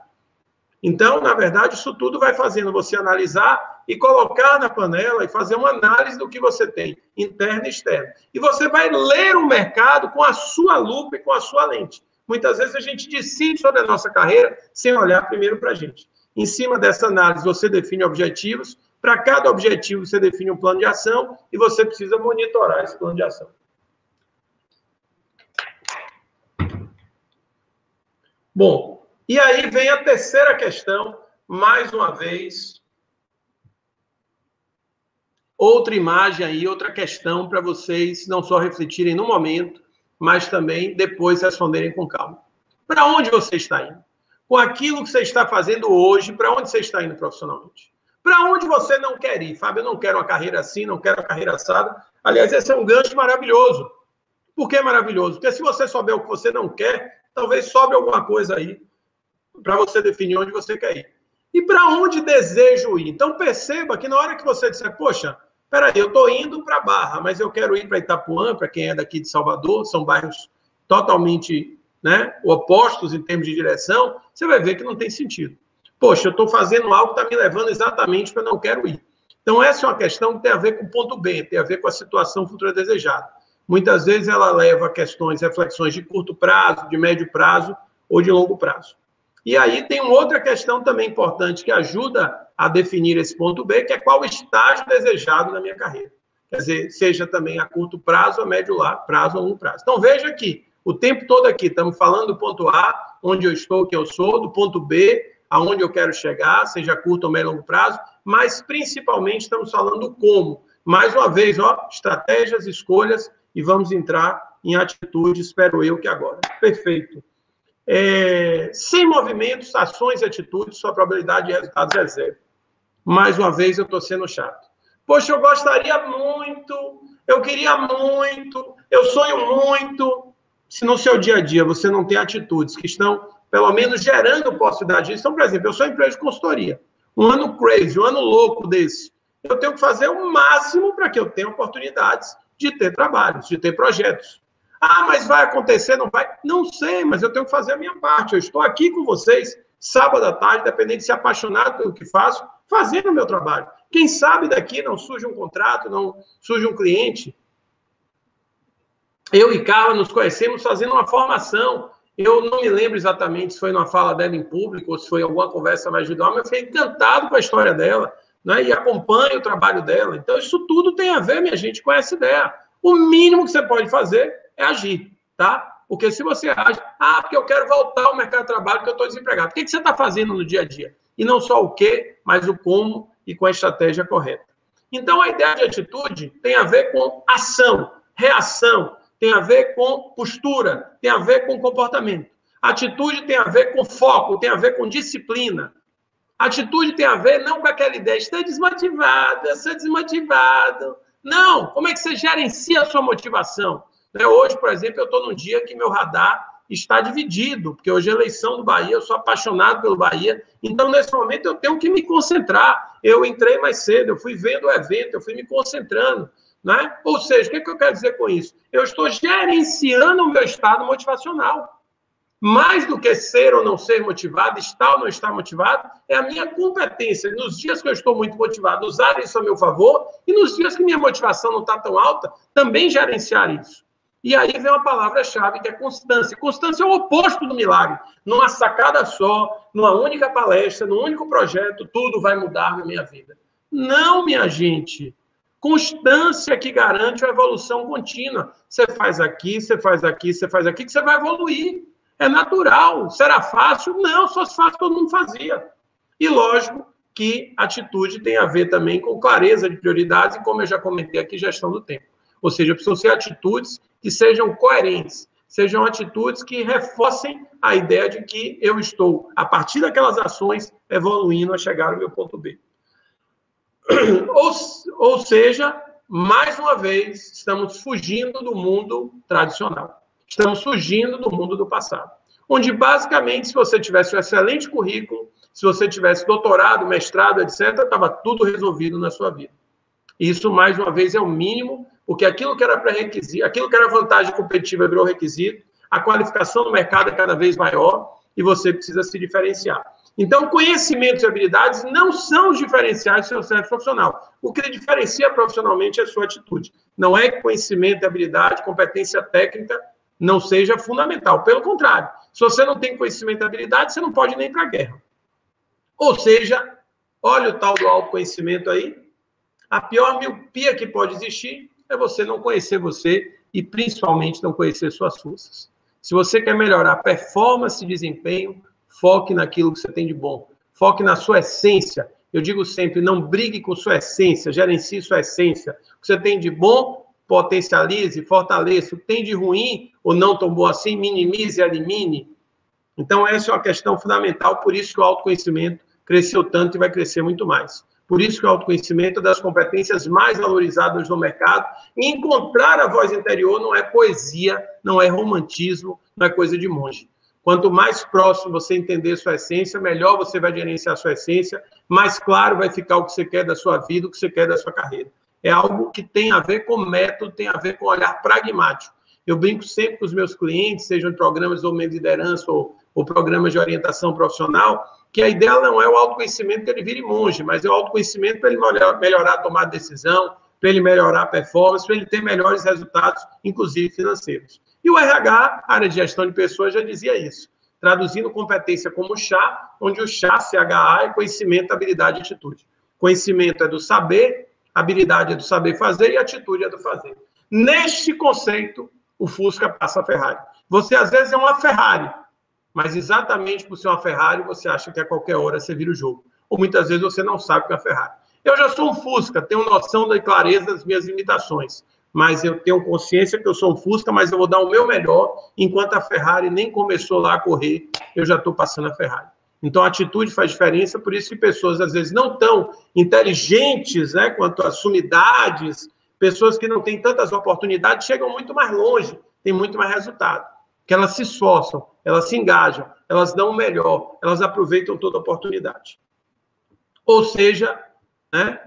Então, na verdade, isso tudo vai fazendo você analisar e colocar na panela e fazer uma análise do que você tem, interno e externo. E você vai ler o mercado com a sua lupa e com a sua lente. Muitas vezes a gente decide sobre a nossa carreira sem olhar primeiro para a gente. Em cima dessa análise, você define objetivos. Para cada objetivo, você define um plano de ação e você precisa monitorar esse plano de ação. Bom, e aí vem a terceira questão, mais uma vez. Outra imagem aí, outra questão para vocês não só refletirem no momento, mas também depois responderem com calma. Para onde você está indo? Com aquilo que você está fazendo hoje, para onde você está indo profissionalmente? Para onde você não quer ir? Fábio, eu não quero uma carreira assim, não quero uma carreira assada. Aliás, esse é um gancho maravilhoso. Por que maravilhoso? Porque se você souber o que você não quer, talvez sobre alguma coisa aí para você definir onde você quer ir. E para onde desejo ir? Então, perceba que na hora que você disser, poxa, peraí, eu estou indo para Barra, mas eu quero ir para Itapuã, para quem é daqui de Salvador, são bairros totalmente, né, opostos em termos de direção, você vai ver que não tem sentido. Poxa, eu estou fazendo algo que está me levando exatamente para não quero ir. Então, essa é uma questão que tem a ver com o ponto B, tem a ver com a situação futura desejada. Muitas vezes ela leva a questões, reflexões de curto prazo, de médio prazo ou de longo prazo. E aí tem uma outra questão também importante que ajuda a definir esse ponto B, que é qual o estágio desejado na minha carreira. Quer dizer, seja também a curto prazo, a médio prazo ou longo prazo. Então, veja aqui, o tempo todo aqui, estamos falando do ponto A, onde eu estou, quem eu sou, do ponto B, aonde eu quero chegar, seja curto ou médio ou longo prazo, mas principalmente estamos falando do como. Mais uma vez, estratégias, escolhas, e vamos entrar em atitude, espero eu que agora. Perfeito. Sem movimentos, ações e atitudes, sua probabilidade de resultados é zero. Mais uma vez, eu estou sendo chato. Poxa, eu gostaria muito, eu queria muito, eu sonho muito. Se no seu dia a dia você não tem atitudes que estão, pelo menos, gerando possibilidade disso. Então, por exemplo, eu sou empresa de consultoria. Um ano crazy, um ano louco desse. Eu tenho que fazer o máximo para que eu tenha oportunidades de ter trabalhos, de ter projetos. Ah, mas vai acontecer, não vai? Não sei, mas eu tenho que fazer a minha parte. Eu estou aqui com vocês, sábado à tarde, dependendo de ser apaixonado pelo que faço, fazendo o meu trabalho. Quem sabe daqui não surge um contrato, não surge um cliente. Eu e Carla nos conhecemos fazendo uma formação. Eu não me lembro exatamente se foi numa fala dela em público ou se foi alguma conversa mais individual, mas eu fiquei encantado com a história dela, né? E acompanho o trabalho dela. Então, isso tudo tem a ver, minha gente, com essa ideia. O mínimo que você pode fazer é agir, tá? Porque se você age, porque eu quero voltar ao mercado de trabalho porque eu estou desempregado. O que você está fazendo no dia a dia? E não só o que, mas o como e com a estratégia correta. Então, a ideia de atitude tem a ver com ação, reação, tem a ver com postura, tem a ver com comportamento. Atitude tem a ver com foco, tem a ver com disciplina. Atitude tem a ver não com aquela ideia, estou desmotivado, eu sou desmotivado. Não, como é que você gerencia a sua motivação? Hoje, por exemplo, eu estou num dia que meu radar está dividido, porque hoje é eleição do Bahia, eu sou apaixonado pelo Bahia, então, nesse momento, eu tenho que me concentrar. Eu entrei mais cedo, eu fui vendo o evento, eu fui me concentrando, né? Ou seja, o que eu quero dizer com isso? Eu estou gerenciando o meu estado motivacional. Mais do que ser ou não ser motivado, estar ou não estar motivado, é a minha competência. Nos dias que eu estou muito motivado, usar isso a meu favor, e nos dias que minha motivação não está tão alta, também gerenciar isso. E aí vem uma palavra-chave que é constância. Constância é o oposto do milagre. Numa sacada só, numa única palestra, num único projeto, tudo vai mudar na minha vida. Não, minha gente. Constância que garante a evolução contínua. Você faz aqui, você faz aqui, você faz aqui, que você vai evoluir. É natural. Será fácil? Não, só se fácil todo mundo fazia. E lógico que atitude tem a ver também com clareza de prioridades e, como eu já comentei aqui, gestão do tempo. Ou seja, precisam ser atitudes que sejam coerentes, sejam atitudes que reforcem a ideia de que eu estou, a partir daquelas ações, evoluindo a chegar ao meu ponto B. Ou seja, mais uma vez, estamos fugindo do mundo tradicional. Estamos fugindo do mundo do passado. Onde, basicamente, se você tivesse um excelente currículo, se você tivesse doutorado, mestrado, etc., estava tudo resolvido na sua vida. Isso, mais uma vez, é o mínimo, porque aquilo que era pré-requisito, aquilo que era vantagem competitiva virou requisito, a qualificação no mercado é cada vez maior e você precisa se diferenciar. Então, conhecimentos e habilidades não são os diferenciais do seu sucesso profissional. O que diferencia profissionalmente é a sua atitude. Não é que conhecimento e habilidade, competência técnica não seja fundamental. Pelo contrário, se você não tem conhecimento e habilidade, você não pode nem ir para a guerra. Ou seja, olha o tal do autoconhecimento aí. A pior miopia que pode existir é você não conhecer você e, principalmente, não conhecer suas forças. Se você quer melhorar performance e desempenho, foque naquilo que você tem de bom. Foque na sua essência. Eu digo sempre, não brigue com sua essência, gerencie sua essência. O que você tem de bom, potencialize, fortaleça. O que tem de ruim, ou não tão bom assim, minimize e elimine. Então, essa é uma questão fundamental, por isso que o autoconhecimento cresceu tanto e vai crescer muito mais. Por isso que o autoconhecimento é das competências mais valorizadas no mercado. E encontrar a voz interior não é poesia, não é romantismo, não é coisa de monge. Quanto mais próximo você entender sua essência, melhor você vai gerenciar sua essência, mais claro vai ficar o que você quer da sua vida, o que você quer da sua carreira. É algo que tem a ver com método, tem a ver com olhar pragmático. Eu brinco sempre com os meus clientes, sejam em programas de desenvolvimento de liderança ou programas de orientação profissional, que a ideia não é o autoconhecimento que ele vire monge, mas é o autoconhecimento para ele melhorar a tomada de decisão, para ele melhorar a performance, para ele ter melhores resultados, inclusive financeiros. E o RH, área de gestão de pessoas, já dizia isso, traduzindo competência como chá, onde o chá, CHA, é conhecimento, habilidade e atitude. Conhecimento é do saber, habilidade é do saber fazer e atitude é do fazer. Neste conceito, o Fusca passa a Ferrari. Você, às vezes, é uma Ferrari, mas exatamente por ser uma Ferrari, você acha que a qualquer hora você vira o jogo. Ou muitas vezes você não sabe que é uma Ferrari. Eu já sou um Fusca, tenho noção da clareza das minhas limitações, mas eu tenho consciência que eu sou um Fusca, mas eu vou dar o meu melhor, enquanto a Ferrari nem começou lá a correr, eu já estou passando a Ferrari. Então, a atitude faz diferença, por isso que pessoas, às vezes, não tão inteligentes, né, quanto às sumidades, pessoas que não têm tantas oportunidades, chegam muito mais longe, têm muito mais resultado. Que elas se esforçam, elas se engajam, elas dão o melhor, elas aproveitam toda a oportunidade. Ou seja, né,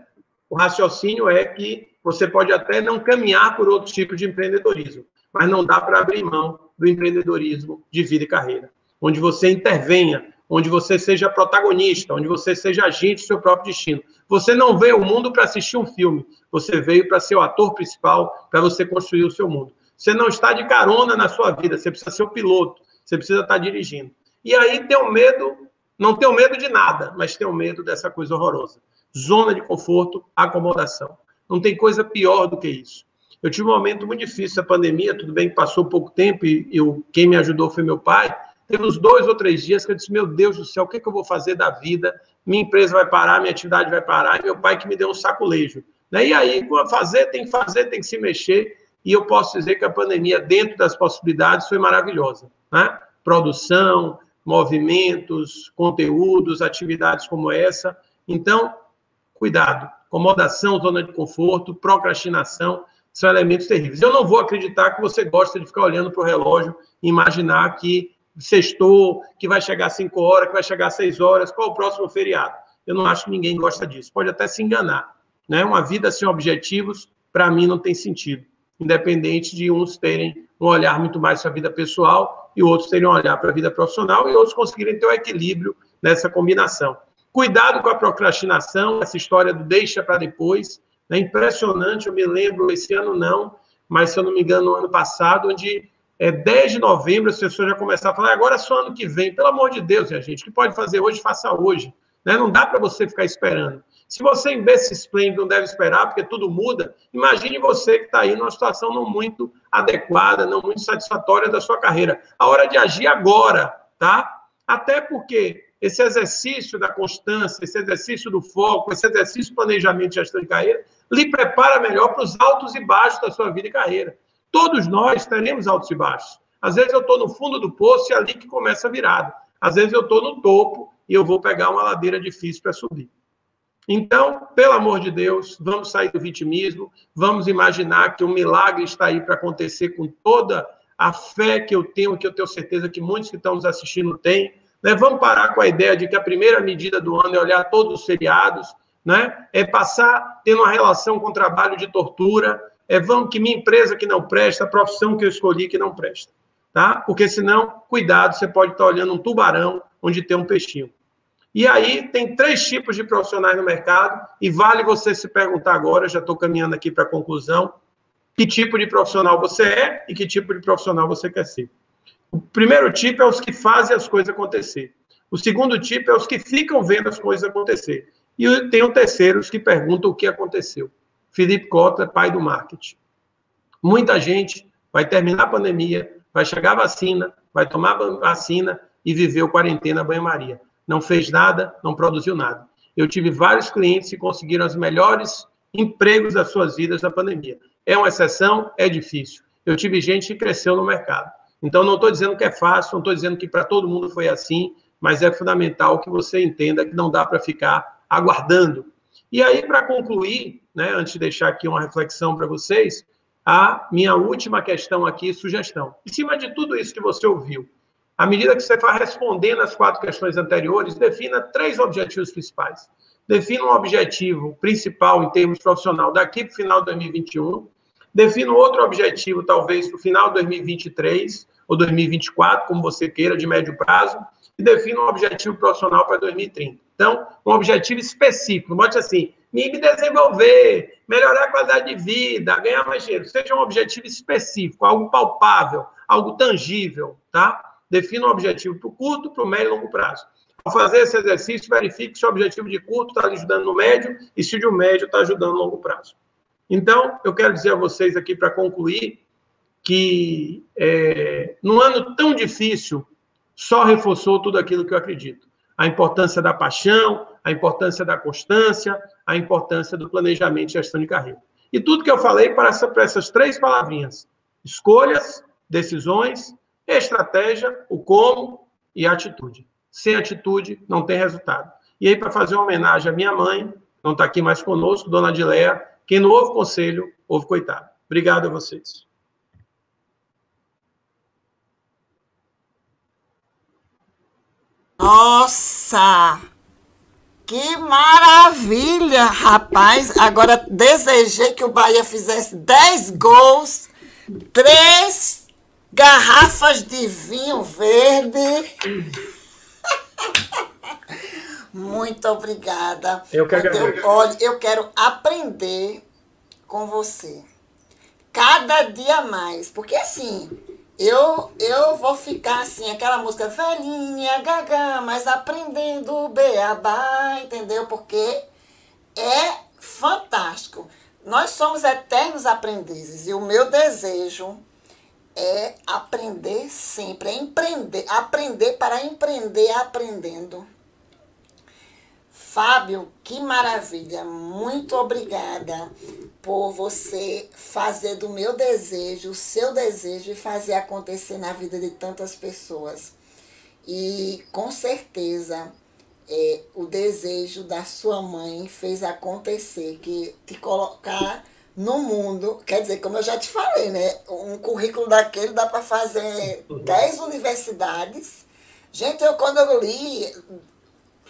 o raciocínio é que você pode até não caminhar por outro tipo de empreendedorismo, mas não dá para abrir mão do empreendedorismo de vida e carreira, onde você intervenha, onde você seja protagonista, onde você seja agente do seu próprio destino. Você não veio ao mundo para assistir um filme, você veio para ser o ator principal, para você construir o seu mundo. Você não está de carona na sua vida, você precisa ser o piloto, você precisa estar dirigindo. E aí tem o medo, não tem o medo de nada, mas tem o medo dessa coisa horrorosa. Zona de conforto, acomodação. Não tem coisa pior do que isso. Eu tive um momento muito difícil da pandemia, tudo bem que passou pouco tempo e quem me ajudou foi meu pai. Teve uns 2 ou 3 dias que eu disse, meu Deus do céu, o que eu vou fazer da vida? Minha empresa vai parar, minha atividade vai parar. E meu pai que me deu um saculejo. E aí, tem que se mexer. E eu posso dizer que a pandemia, dentro das possibilidades, foi maravilhosa. Né? Produção, movimentos, conteúdos, atividades como essa. Então, cuidado. Acomodação, zona de conforto, procrastinação, são elementos terríveis. Eu não vou acreditar que você gosta de ficar olhando para o relógio e imaginar que sextou, que vai chegar às 5 horas, que vai chegar às 6 horas, qual o próximo feriado. Eu não acho que ninguém gosta disso. Pode até se enganar. Né? Uma vida sem objetivos, para mim, não tem sentido. Independente de uns terem um olhar muito mais para a vida pessoal e outros terem um olhar para a vida profissional e outros conseguirem ter um equilíbrio nessa combinação. Cuidado com a procrastinação, essa história do deixa para depois. É impressionante, eu me lembro, esse ano não, mas, se eu não me engano, no ano passado, onde 10 de novembro as pessoas já começaram a falar, agora é só ano que vem. Pelo amor de Deus, minha gente, o que pode fazer hoje, faça hoje. Né? Não dá para você ficar esperando. Se você, em berço esplêndido, não deve esperar, porque tudo muda, imagine você que está aí numa situação não muito adequada, não muito satisfatória da sua carreira. A hora de agir agora, tá? Até porque esse exercício da constância, esse exercício do foco, esse exercício do planejamento de gestão de carreira, lhe prepara melhor para os altos e baixos da sua vida e carreira. Todos nós teremos altos e baixos. Às vezes eu estou no fundo do poço e é ali que começa a virada. Às vezes eu estou no topo e eu vou pegar uma ladeira difícil para subir. Então, pelo amor de Deus, vamos sair do vitimismo, vamos imaginar que o milagre está aí para acontecer com toda a fé que eu tenho certeza que muitos que estão nos assistindo têm. Né? Vamos parar com a ideia de que a primeira medida do ano é olhar todos os feriados, né? É passar tendo uma relação com o trabalho de tortura, vamos que minha empresa que não presta, a profissão que eu escolhi que não presta. Tá? Porque senão, cuidado, você pode estar olhando um tubarão onde tem um peixinho. E aí, tem 3 tipos de profissionais no mercado, e vale você se perguntar agora, já estou caminhando aqui para a conclusão, que tipo de profissional você é e que tipo de profissional você quer ser. O primeiro tipo é os que fazem as coisas acontecer. O segundo tipo é os que ficam vendo as coisas acontecer. E tem o terceiro, os que perguntam o que aconteceu. Felipe Kotler, pai do marketing. Muita gente vai terminar a pandemia, vai chegar a vacina, vai tomar a vacina e viveu quarentena banho-maria. Não fez nada, não produziu nada. Eu tive vários clientes que conseguiram os melhores empregos das suas vidas na pandemia. É uma exceção? É difícil. Eu tive gente que cresceu no mercado. Então, não estou dizendo que é fácil, não estou dizendo que para todo mundo foi assim, mas é fundamental que você entenda que não dá para ficar aguardando. E aí, para concluir, né, antes de deixar aqui uma reflexão para vocês, a minha última questão aqui, sugestão. Em cima de tudo isso que você ouviu, à medida que você vai respondendo as 4 questões anteriores, defina 3 objetivos principais. Defina um objetivo principal em termos profissional daqui para o final de 2021. Defina outro objetivo, talvez, para o final de 2023 ou 2024, como você queira, de médio prazo. E defina um objetivo profissional para 2030. Então, um objetivo específico. Não bote assim, me desenvolver, melhorar a qualidade de vida, ganhar mais dinheiro. Seja um objetivo específico, algo palpável, algo tangível, tá? Defina um objetivo para o curto, para o médio e longo prazo. Ao fazer esse exercício, verifique se o objetivo de curto está ajudando no médio e se o de médio está ajudando no longo prazo. Então, eu quero dizer a vocês aqui, para concluir, que num ano tão difícil, só reforçou tudo aquilo que eu acredito. A importância da paixão, a importância da constância, a importância do planejamento e gestão de carreira. E tudo que eu falei para essas 3 palavrinhas: escolhas, decisões, estratégia, o como e a atitude. Sem atitude, não tem resultado. E aí, para fazer uma homenagem à minha mãe, não está aqui mais conosco, dona Adileia, quem não ouve conselho, ouve coitado. Obrigado a vocês. Nossa! Que maravilha, rapaz! Agora desejei que o Bahia fizesse 10 gols, 3 garrafas de vinho verde. Muito obrigada. Eu que agradeço. Olha, eu quero aprender com você. Cada dia mais. Porque assim, eu vou ficar assim, aquela música velhinha, gaga, mas aprendendo o beabá, entendeu? Porque é fantástico. Nós somos eternos aprendizes e o meu desejo é aprender sempre, é empreender, aprender para empreender aprendendo. Fábio, que maravilha, muito obrigada por você fazer do meu desejo, o seu desejo e fazer acontecer na vida de tantas pessoas. E com certeza o desejo da sua mãe fez acontecer, que te colocar no mundo, quer dizer, como eu já te falei, né? Um currículo daquele dá para fazer 10 universidades. Gente, quando eu li,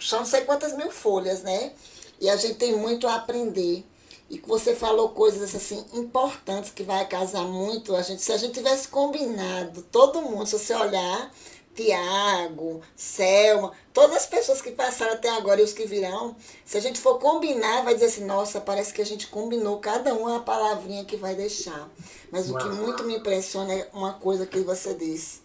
são não sei quantas mil folhas, né? E a gente tem muito a aprender. E que você falou coisas assim importantes que vai casar muito. Se a gente tivesse combinado, todo mundo, se você olhar, Tiago, Selma, todas as pessoas que passaram até agora e os que virão, se a gente for combinar, vai dizer assim, nossa, parece que a gente combinou cada um a palavrinha que vai deixar. Mas o que muito me impressiona é uma coisa que você disse.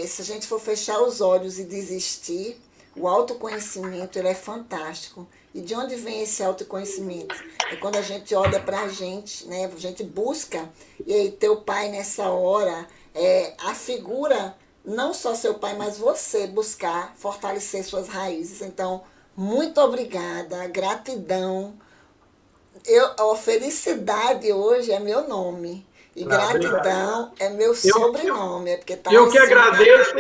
Se a gente for fechar os olhos e desistir, o autoconhecimento ele é fantástico. E de onde vem esse autoconhecimento? É quando a gente olha para a gente, né? A gente busca, e aí teu pai nessa hora a figura, não só seu pai, mas você buscar fortalecer suas raízes. Então, muito obrigada, gratidão. A felicidade hoje é meu nome. E gratidão é meu sobrenome, porque tá eu que agradeço,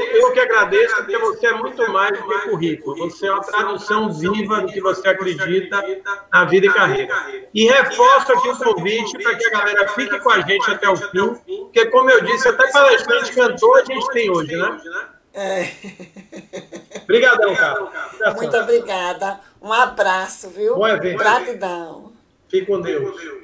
porque você é muito mais do que currículo. Você é uma tradução viva do que você acredita na vida e carreira. E reforço aqui o convite para que a galera fique com a gente até o fim, porque, como eu disse, até palestrante cantor a gente tem hoje, né? Obrigadão, cara. Muito obrigada. Um abraço, viu? Bom evento. Gratidão. Fique com Deus.